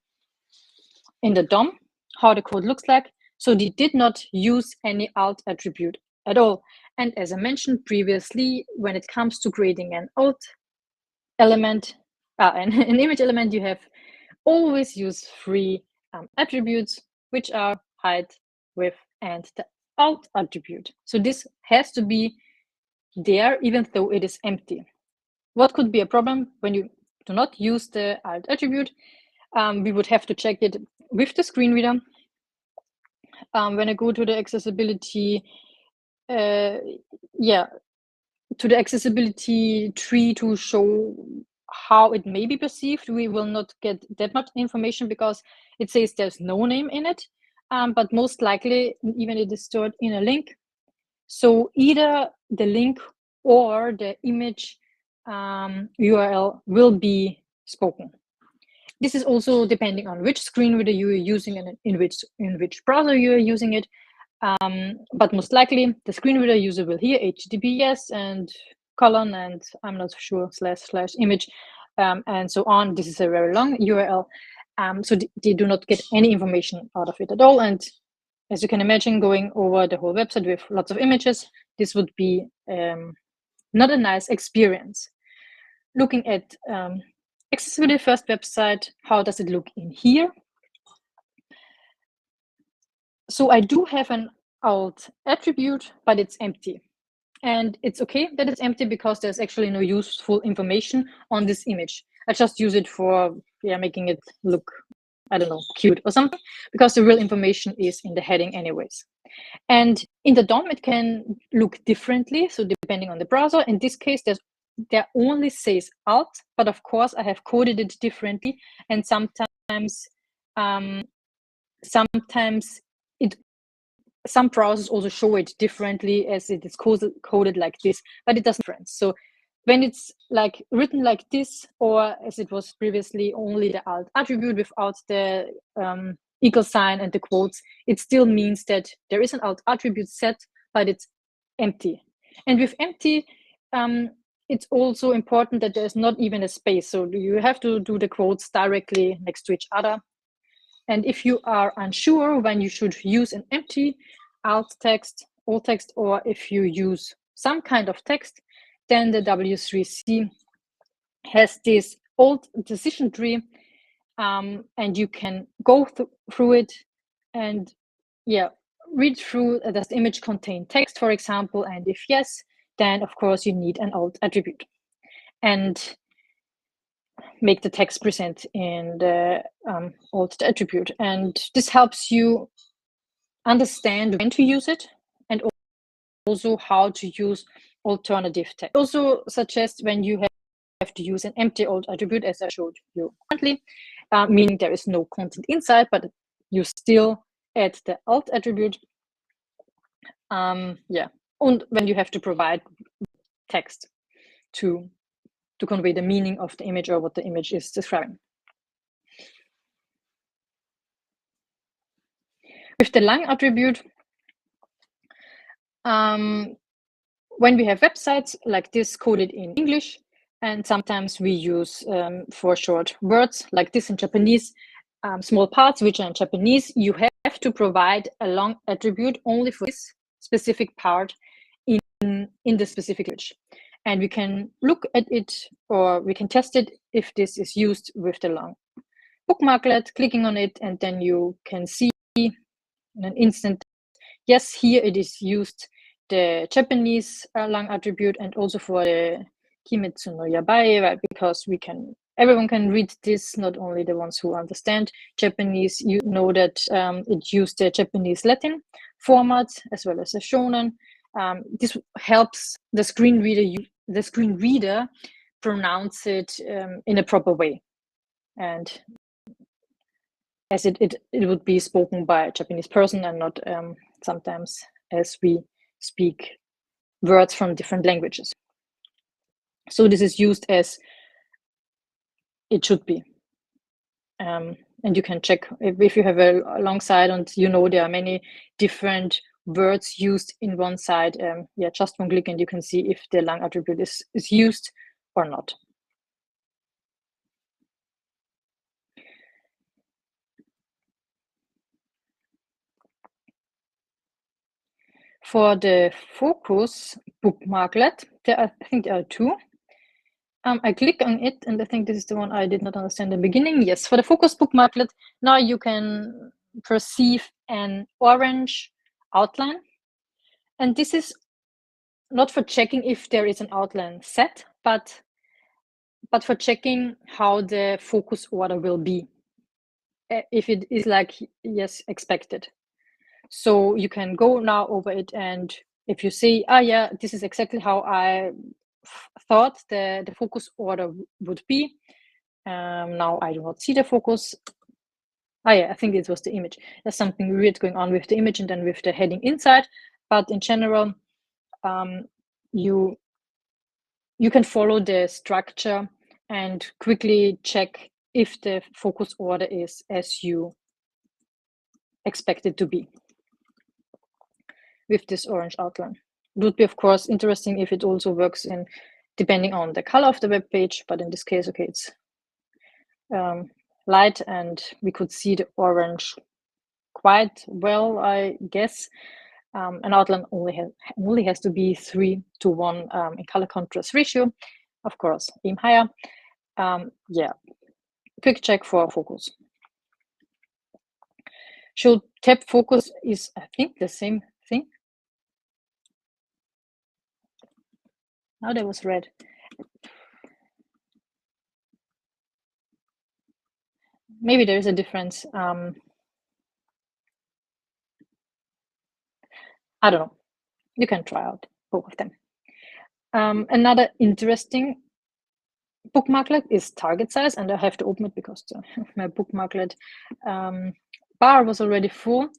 DOM how the code looks like. So they did not use any alt attribute at all. And as I mentioned previously, when it comes to creating an alt element, an image element, you have always use three attributes, which are height, width, and the alt attribute. So this has to be there even though it is empty. What could be a problem when you do not use the alt attribute? We would have to check it with the screen reader. When I go to the accessibility, to the accessibility tree to show how it may be perceived, we will not get that much information because it says there's no name in it, but most likely even it is stored in a link. So either the link or the image URL will be spoken. This is also depending on which screen reader you are using and in which browser you are using it. But most likely the screen reader user will hear HTTPS and colon and I'm not sure / image and so on. This is a very long URL. So they do not get any information out of it at all. And as you can imagine, going over the whole website with lots of images, this would be not a nice experience. Looking at accessibility first website, how does it look in here? So I do have an alt attribute, but it's empty. And it's okay that it's empty because there's actually no useful information on this image. I just use it for making it look, I don't know, cute or something, because the real information is in the heading anyways. And in the DOM, it can look differently. So depending on the browser, in this case, there only says alt, but of course I have coded it differently. And sometimes some browsers also show it differently as it is coded like this, but it doesn't difference. So when it's like written like this, or as it was previously only the alt attribute without the equal sign and the quotes, it still means that there is an alt attribute set, but it's empty. And with empty, it's also important that there's not even a space. So you have to do the quotes directly next to each other. And if you are unsure when you should use an empty alt text, or if you use some kind of text, then the W3C has this old decision tree, and you can go through it and read through, does the image contain text, for example, and if yes, then of course you need an alt attribute and make the text present in the alt attribute. And this helps you understand when to use it and also how to use alternative text. Also suggest when you have to use an empty alt attribute, as I showed you currently, meaning there is no content inside, but you still add the alt attribute. And when you have to provide text to convey the meaning of the image or what the image is describing. With the lang attribute, when we have websites like this coded in English, and sometimes we use for short words like this in Japanese, small parts which are in Japanese, you have to provide a long attribute only for this specific part in the specific language. And we can look at it, or we can test it if this is used with the long bookmarklet, clicking on it, and then you can see in an instant, yes, here it is used the Japanese lang attribute, and also for the Kimetsu no Yabai, right? Because everyone can read this, not only the ones who understand Japanese. You know that it used the Japanese Latin format as well as the shonen. This helps the screen reader pronounce it in a proper way, and as it would be spoken by a Japanese person and not sometimes as we speak words from different languages. So this is used as it should be. And you can check if you have a long site and you know there are many different words used in one side, just one click and you can see if the lang attribute is used or not. For the focus bookmarklet, I think there are two. I click on it, and I think this is the one I did not understand in the beginning. Yes, for the focus bookmarklet, now you can perceive an orange outline. And this is not for checking if there is an outline set, but for checking how the focus order will be, if it is like, yes, expected. So you can go now over it, and if you see, this is exactly how I thought the focus order would be. Now I do not see the focus. I think it was the image. There's something weird going on with the image and then with the heading inside, but in general, you can follow the structure and quickly check if the focus order is as you expect it to be with this orange outline. It would be, of course, interesting if it also works in depending on the color of the web page, but in this case, okay, it's light and we could see the orange quite well, I guess. An outline only has to be 3:1 in color contrast ratio. Of course, aim higher. Yeah, quick check for focus. Show tab focus is, I think, the same thing. Now that was red. Maybe there is a difference. I don't know. You can try out both of them. Another interesting bookmarklet is target size, and I have to open it because my bookmarklet bar was already full.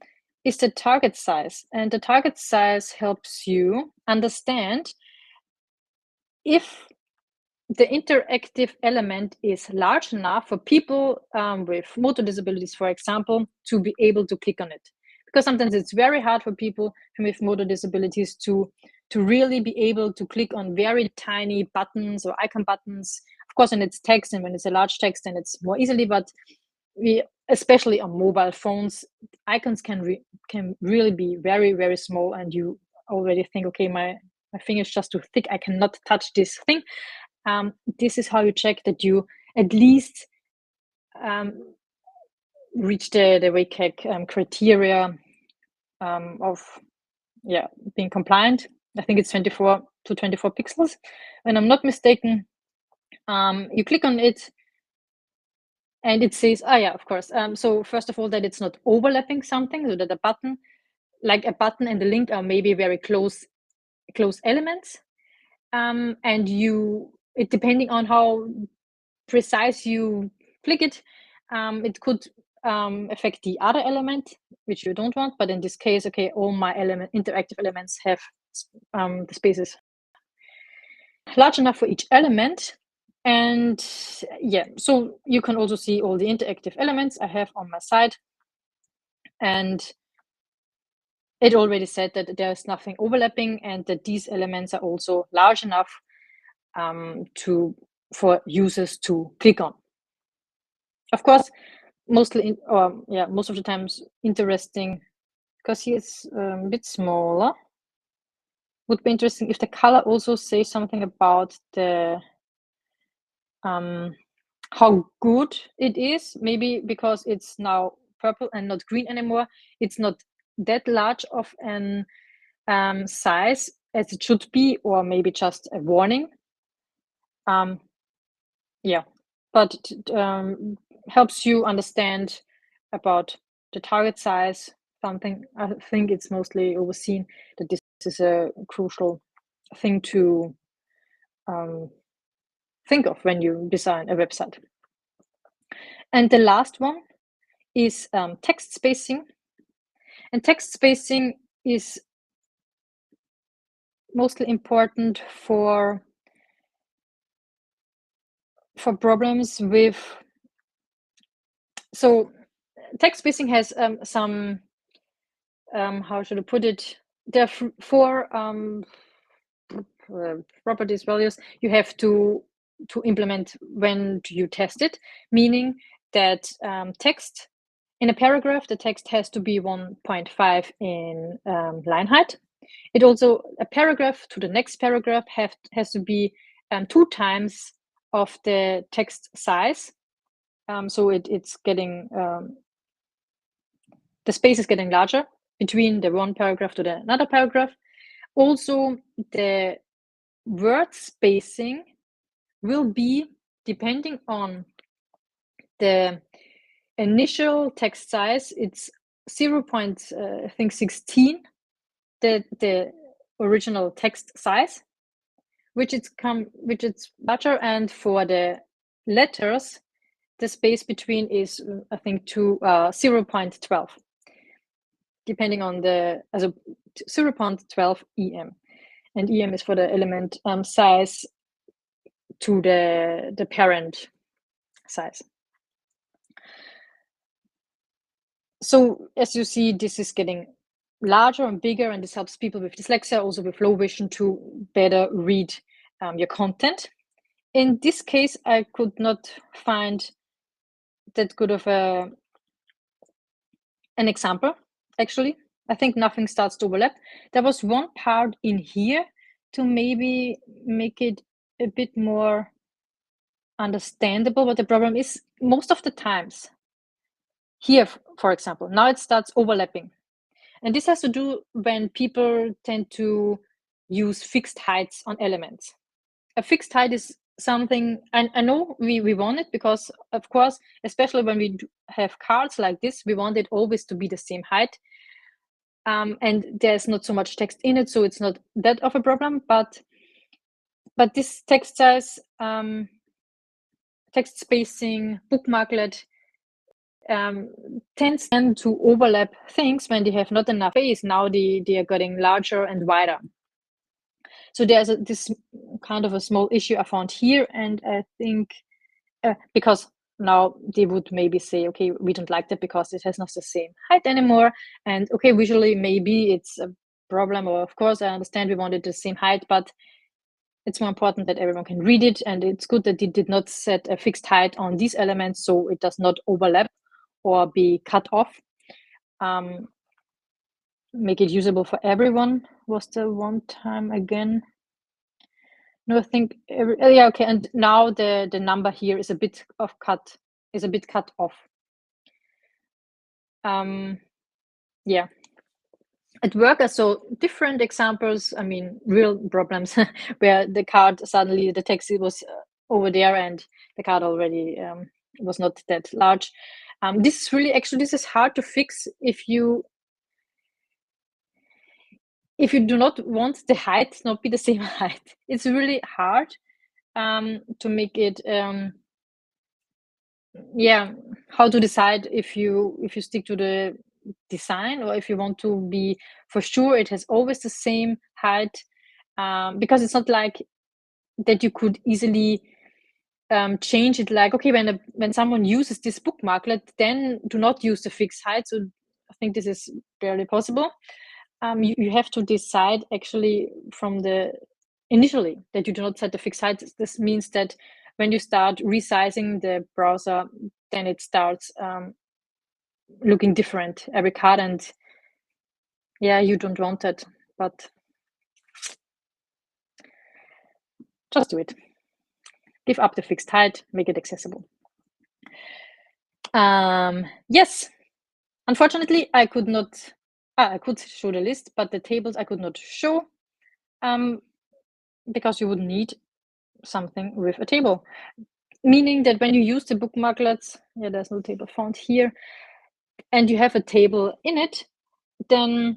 Is the target size, and the target size helps you understand if the interactive element is large enough for people with motor disabilities, for example, to be able to click on it. Because sometimes it's very hard for people with motor disabilities to really be able to click on very tiny buttons or icon buttons. Of course, when it's text and when it's a large text, then it's more easily, but especially on mobile phones, icons can really be very, very small, and you already think, okay, my finger is just too thick, I cannot touch this thing. This is how you check that you at least reach the WCAG criteria of being compliant. I think it's 24 to 24 pixels, and I'm not mistaken. You click on it, and it says, oh yeah, of course. So first of all, that it's not overlapping something, so that a button and the link are maybe very close elements, and it depending on how precise you click it, it could affect the other element, which you don't want. But in this case, okay, all my interactive elements have the spaces large enough for each element. And yeah, so you can also see all the interactive elements I have on my side. And it already said that there's nothing overlapping and that these elements are also large enough for users to click on. Of course, most of the times interesting, because he is a bit smaller. Would be interesting if the color also says something about the how good it is. Maybe because it's now purple and not green anymore, it's not that large of an size as it should be, or maybe just a warning. Yeah, but helps you understand about the target size. Something I think it's mostly overseen that this is a crucial thing to think of when you design a website. And the last one is text spacing. And text spacing is mostly important for problems with. So text spacing has some how should I put it? There are four properties, values you have to implement when you test it, meaning that text in a paragraph, the text has to be 1.5 in line height. It also, a paragraph to the next paragraph has to be 2 times of the text size. So it's getting, the space is getting larger between the one paragraph to the another paragraph. Also, the word spacing will be depending on the initial text size. It's 0.16, the original text size, which it's larger, and for the letters, the space between is I think to 0.12, depending on the 0.12 em, and em is for the element size to the parent size. So as you see, this is getting larger and bigger, and this helps people with dyslexia, also with low vision, to better read your content. In this case, I could not find that good of an an example, actually. I think nothing starts to overlap. There was one part in here to maybe make it a bit more understandable what the problem is. Most of the times, here, for example, now it starts overlapping. And this has to do when people tend to use fixed heights on elements. A fixed height is something, I know we want it because, of course, especially when we have cards like this, we want it always to be the same height. And there's not so much text in it, so it's not that of a problem. But this text size, text spacing, bookmarklet tends then to overlap things when they have not enough space. Now they are getting larger and wider. So there's this kind of a small issue I found here, and I think because now they would maybe say, okay, we don't like that because it has not the same height anymore. And okay, visually maybe it's a problem, or of course I understand we wanted the same height, but it's more important that everyone can read it, and it's good that they did not set a fixed height on these elements so it does not overlap or be cut off. Make it usable for everyone. Was the one time again? No, I think yeah, okay. And now the number here is a bit cut off. Yeah. At work, so different examples. I mean, real problems where the card suddenly the text was over there and the card already was not that large. This is really this is hard to fix if you do not want the height not be the same height. It's really hard to make it. Yeah, how to decide if you stick to the design or if you want to be for sure it has always the same height, because it's not like that you could easily change it, like, okay, when someone uses this bookmarklet, then do not use the fixed height. So I think this is barely possible. You have to decide actually from the initially that you do not set the fixed height. This means that when you start resizing the browser, then it starts looking different every card, and yeah, you don't want that, but just do it. Give up the fixed height, make it accessible. Yes, unfortunately, I could not. I could show the list, but the tables I could not show because you would need something with a table. Meaning that when you use the bookmarklets, yeah, there's no table found here, and you have a table in it, then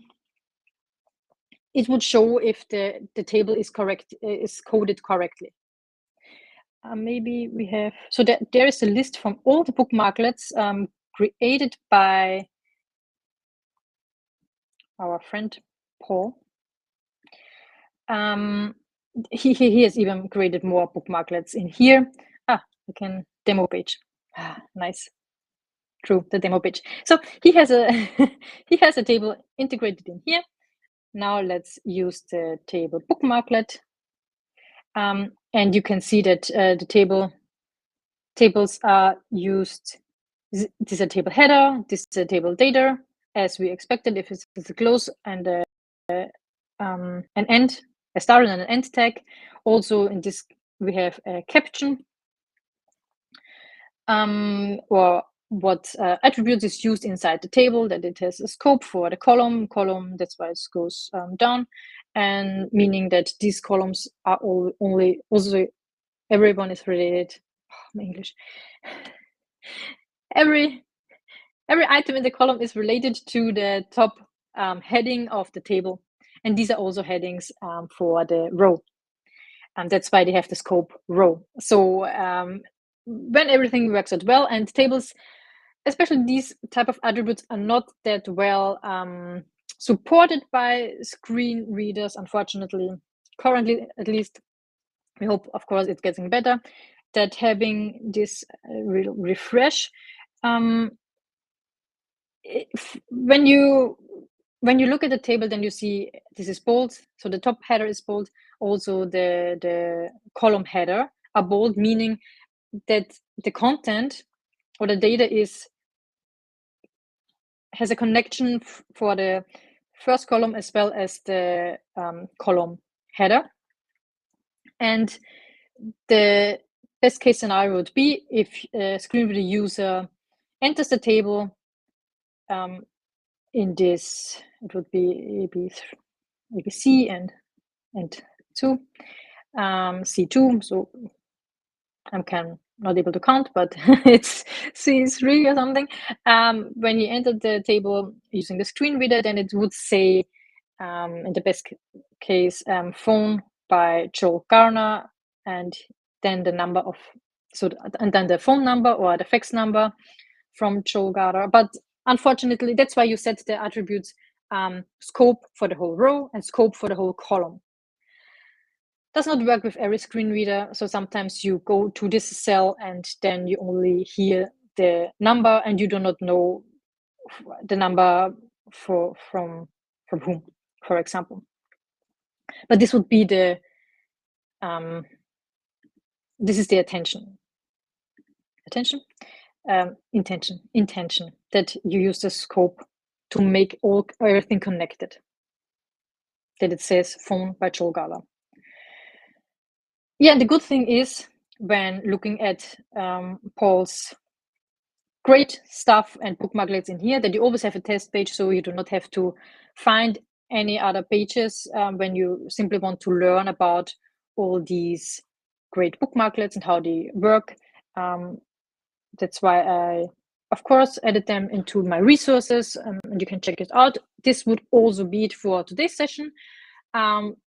it would show if the table is correct, is coded correctly. Maybe we have, so there is a list from all the bookmarklets created by our friend Paul. He has even created more bookmarklets in here. We can demo page. Nice. True, the demo page. So he has a he has a table integrated in here. Now let's use the table bookmarklet, and you can see that the tables are used. This is a table header. This is a table data, as we expected. If it's a close and an end, a start and an end tag. Also in this we have a caption, or what attributes is used inside the table, that it has a scope for the column, that's why it goes down, and meaning that these columns are only also everyone is related. My English. Every item in the column is related to the top heading of the table, and these are also headings for the row, and that's why they have the scope row. So when everything works out well, and tables, especially these type of attributes, are not that well supported by screen readers, unfortunately, currently at least. We hope, of course, it's getting better, that having this refresh, when you look at the table, then you see this is bold, so the top header is bold. Also the column header are bold, meaning that the content or the data has a connection for the first column as well as the column header. And the best case scenario would be if a screen reader user enters the table in this, it would be ABC and 2, C2. So I'm not able to count, but it's C3 or something. When you enter the table using the screen reader, then it would say, in the best case, phone by Joel Garner, and then the number of, and then the phone number or the fax number from Joel Garner. But unfortunately, that's why you set the attributes scope for the whole row and scope for the whole column. Does not work with every screen reader. So sometimes you go to this cell and then you only hear the number and you do not know the number from whom, for example. But this would be the this is the intention that you use the scope to make everything connected. That it says phone by Joel Garner. Yeah, and the good thing is when looking at Paul's great stuff and bookmarklets in here, that you always have a test page, so you do not have to find any other pages when you simply want to learn about all these great bookmarklets and how they work. That's why I, of course, added them into my resources, and you can check it out. This would also be it for today's session,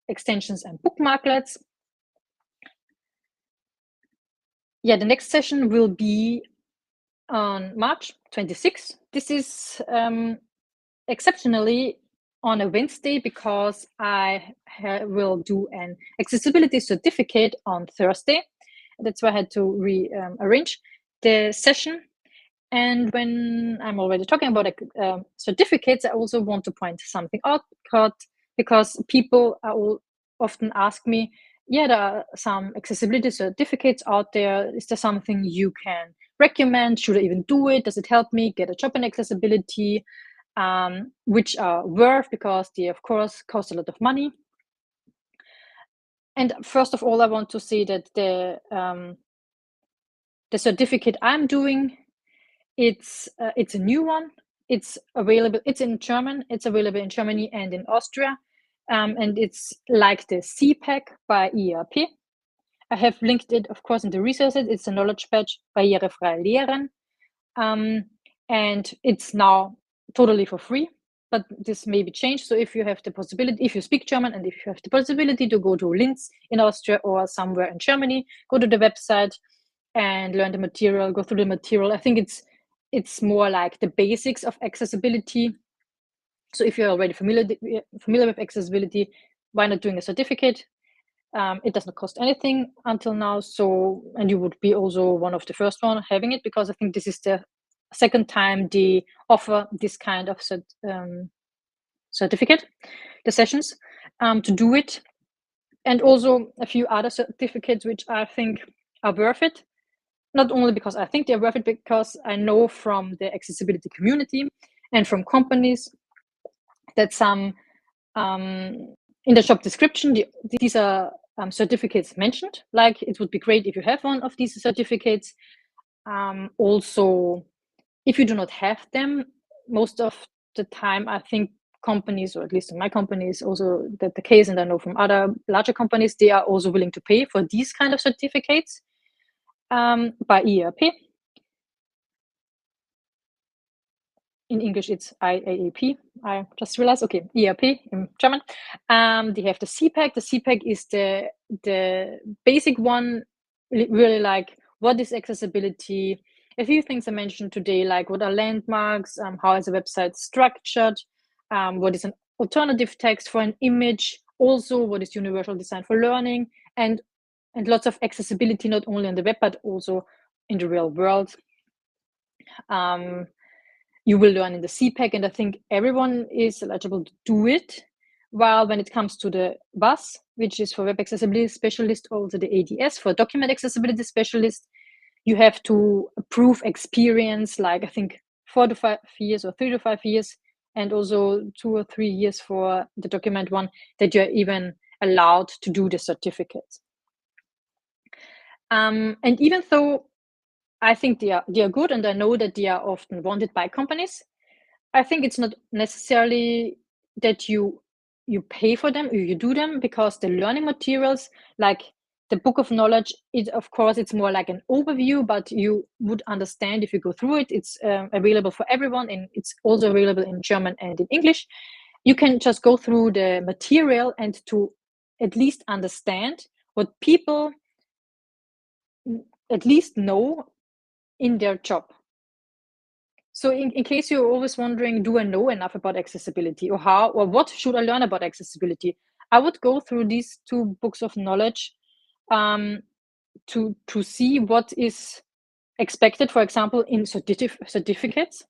extensions and bookmarklets. Yeah, the next session will be on March 26th. This is exceptionally on a Wednesday because I will do an accessibility certificate on Thursday. That's why I had to rearrange the session. And when I'm already talking about certificates, I also want to point something out because people often ask me, yeah, there are some accessibility certificates out there. Is there something you can recommend? Should I even do it? Does it help me get a job in accessibility? Which are worth because they, of course, cost a lot of money. And first of all, I want to say that the certificate I'm doing, it's a new one. It's available. It's in German. It's available in Germany and in Austria. And it's like the CPAC by ERP. I have linked it, of course, in the resources. It's a knowledge badge, barrierefrei lehren. And it's now totally for free, but this may be changed. So if you have the possibility, if you speak German and if you have the possibility to go to Linz in Austria or somewhere in Germany, go to the website and learn the material, go through the material. I think it's more like the basics of accessibility. So if you're already familiar with accessibility, why not doing a certificate? It does not cost anything until now. So, and you would be also one of the first one having it, because I think this is the second time they offer this kind of certificate, the sessions, to do it. And also a few other certificates which I think are worth it. Not only because I think they're worth it, because I know from the accessibility community and from companies that some in the job description, these are certificates mentioned. Like, it would be great if you have one of these certificates. Also, if you do not have them, most of the time, I think companies, or at least in my company, is also that the case, and I know from other larger companies, they are also willing to pay for these kind of certificates by ERP. In English, it's IAAP. I just realized, okay, ERP in German. They have the CPAC. The CPAC is the basic one, really like what is accessibility. A few things I mentioned today, like what are landmarks, how is a website structured, what is an alternative text for an image, also what is universal design for learning, and lots of accessibility, not only on the web, but also in the real world. You will learn in the CPAC, and I think everyone is eligible to do it. While when it comes to the WAS, which is for Web Accessibility Specialist, also the ADS for Document Accessibility Specialist, you have to prove experience, like I think 4 to 5 years or 3 to 5 years, and also 2 or 3 years for the document one, that you're even allowed to do the certificates. And even though I think they are good, and I know that they are often wanted by companies, I think it's not necessarily that you pay for them or you do them, because the learning materials, like the book of knowledge, of course it's more like an overview, but you would understand if you go through it. It's available for everyone, and it's also available in German and in English. You can just go through the material and to at least understand what people at least know in their job. So in case you're always wondering, do I know enough about accessibility, or how, or what should I learn about accessibility? I would go through these 2 books of knowledge to see what is expected, for example, in certificates.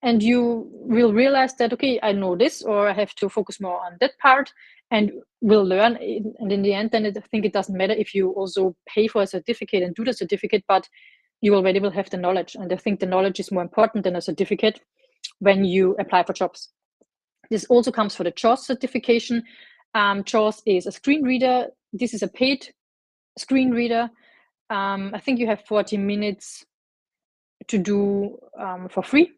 And you will realize that, okay, I know this, or I have to focus more on that part, and will learn. And in the end, then I think it doesn't matter if you also pay for a certificate and do the certificate, but you already will have the knowledge. And I think the knowledge is more important than a certificate when you apply for jobs. This also comes for the JAWS certification. JAWS is a screen reader. This is a paid screen reader. I think you have 40 minutes to do for free.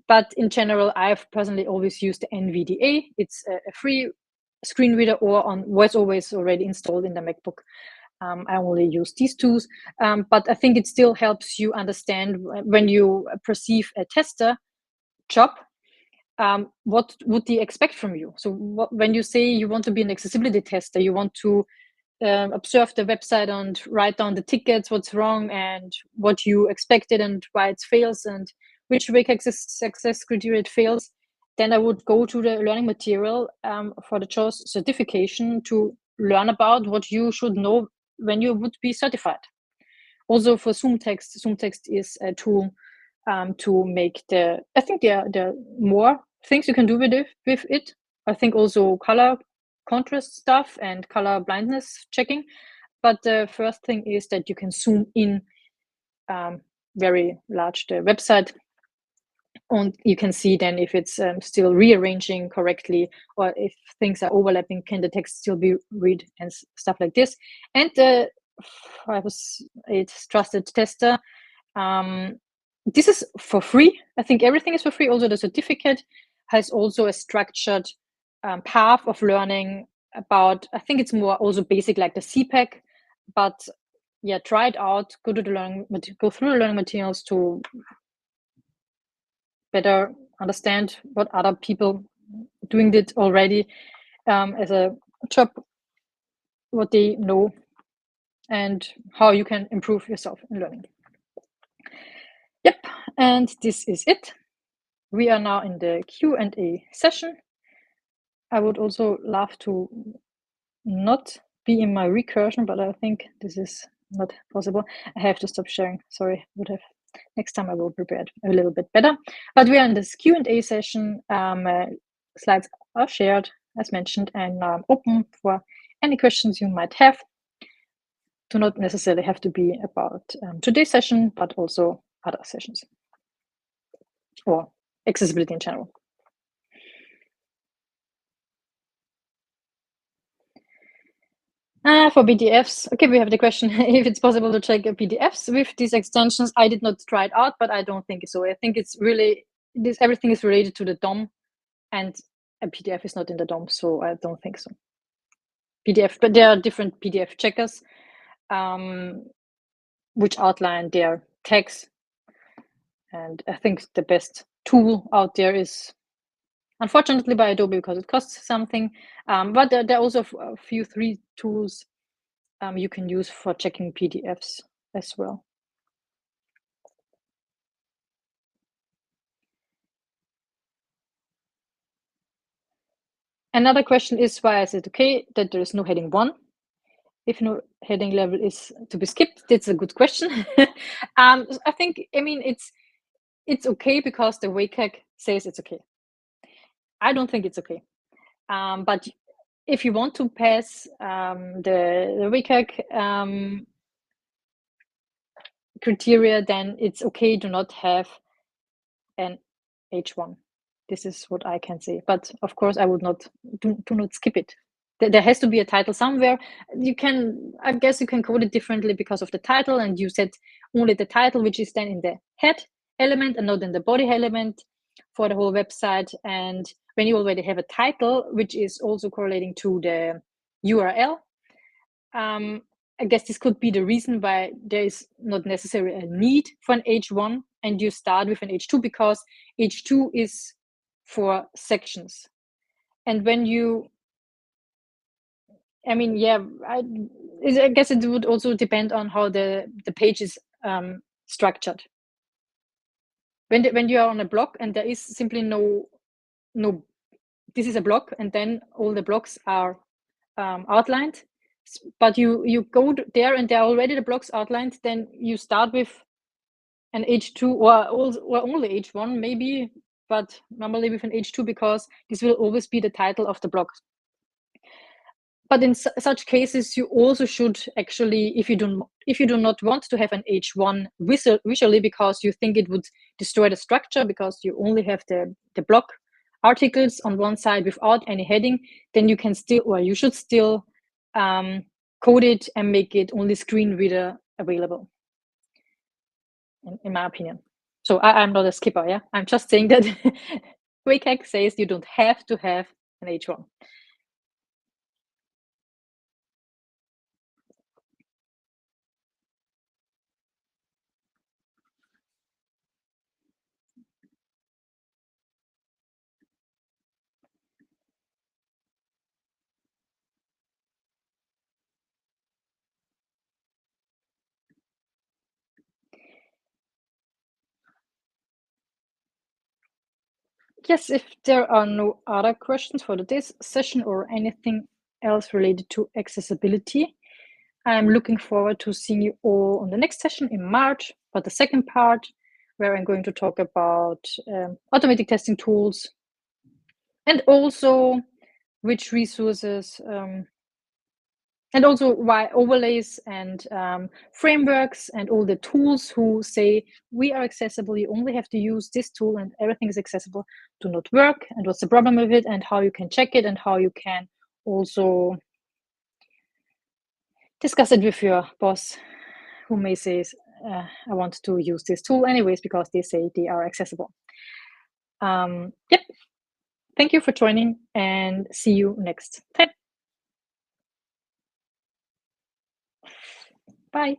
But in general, I've personally always used the NVDA. It's a free screen reader, or on VoiceOver is already installed in the MacBook. I only use these tools, but I think it still helps you understand when you perceive a tester job, what would they expect from you. So when you say you want to be an accessibility tester, you want to observe the website and write down the tickets, what's wrong and what you expected and why it fails and which WCAG success criteria it fails, then I would go to the learning material for the JAWS certification to learn about what you should know when you would be certified. Also for ZoomText is a tool to make I think there are more things you can do with it. I think also color contrast stuff and color blindness checking. But the first thing is that you can zoom in very large the website, and you can see then if it's still rearranging correctly, or if things are overlapping, can the text still be read and stuff like this. And I was a trusted tester. This is for free. I think everything is for free. Also, the certificate has also a structured path of learning about, I think it's more also basic like the CPAC, but yeah, try it out. Go through the learning materials to better understand what other people doing it already as a job, what they know, and how you can improve yourself in learning. Yep, and this is it. We are now in the Q&A session. I would also love to not be in my recursion, but I think this is not possible. I have to stop sharing. Sorry, next time I will prepare it a little bit better. But we are in this Q&A session. Slides are shared, as mentioned, and now I'm open for any questions you might have. Do not necessarily have to be about today's session, but also other sessions or accessibility in general. For PDFs, okay, we have the question if it's possible to check PDFs with these extensions. I did not try it out, but I don't think so. I think it's really, everything is related to the DOM, and a PDF is not in the DOM, so I don't think so. PDF, but there are different PDF checkers which outline their tags, and I think the best tool out there is, unfortunately, by Adobe because it costs something, but there are also a few free tools you can use for checking PDFs as well. Another question is, why is it okay that there is no heading 1? If no heading level is to be skipped, that's a good question. I think, I mean, it's okay because the WCAG says it's okay. I don't think it's okay. But if you want to pass the WCAG criteria, then it's okay to not have an H1. This is what I can say. But of course, I would not do not skip it. There has to be a title somewhere. I guess you can code it differently because of the title, and you set only the title, which is then in the head element and not in the body element for the whole website. And when you already have a title, which is also correlating to the URL, I guess this could be the reason why there is not necessarily a need for an H1 and you start with an H2, because H2 is for sections. And when you, I mean, yeah, I guess it would also depend on how the page is structured. When you are on a blog and there is simply no, this is a blog and then all the blocks are outlined, but you go there and there are already the blocks outlined, then you start with an H2 or only H1 maybe, but normally with an H2 because this will always be the title of the blog. But in such cases, you also should actually, if you do not want to have an H1 visually because you think it would destroy the structure because you only have the blog articles on one side without any heading, then you can still, or you should still code it and make it only screen reader available, in my opinion. So I'm not a skipper, yeah? I'm just saying that WCAG says you don't have to have an H1. Yes, if there are no other questions for today's session or anything else related to accessibility, I'm looking forward to seeing you all on the next session in March for the second part, where I'm going to talk about automatic testing tools and also which resources and also why overlays and frameworks and all the tools who say we are accessible, you only have to use this tool and everything is accessible, do not work, and what's the problem with it and how you can check it and how you can also discuss it with your boss who may say, I want to use this tool anyways because they say they are accessible. Yep. Thank you for joining and see you next time. Bye.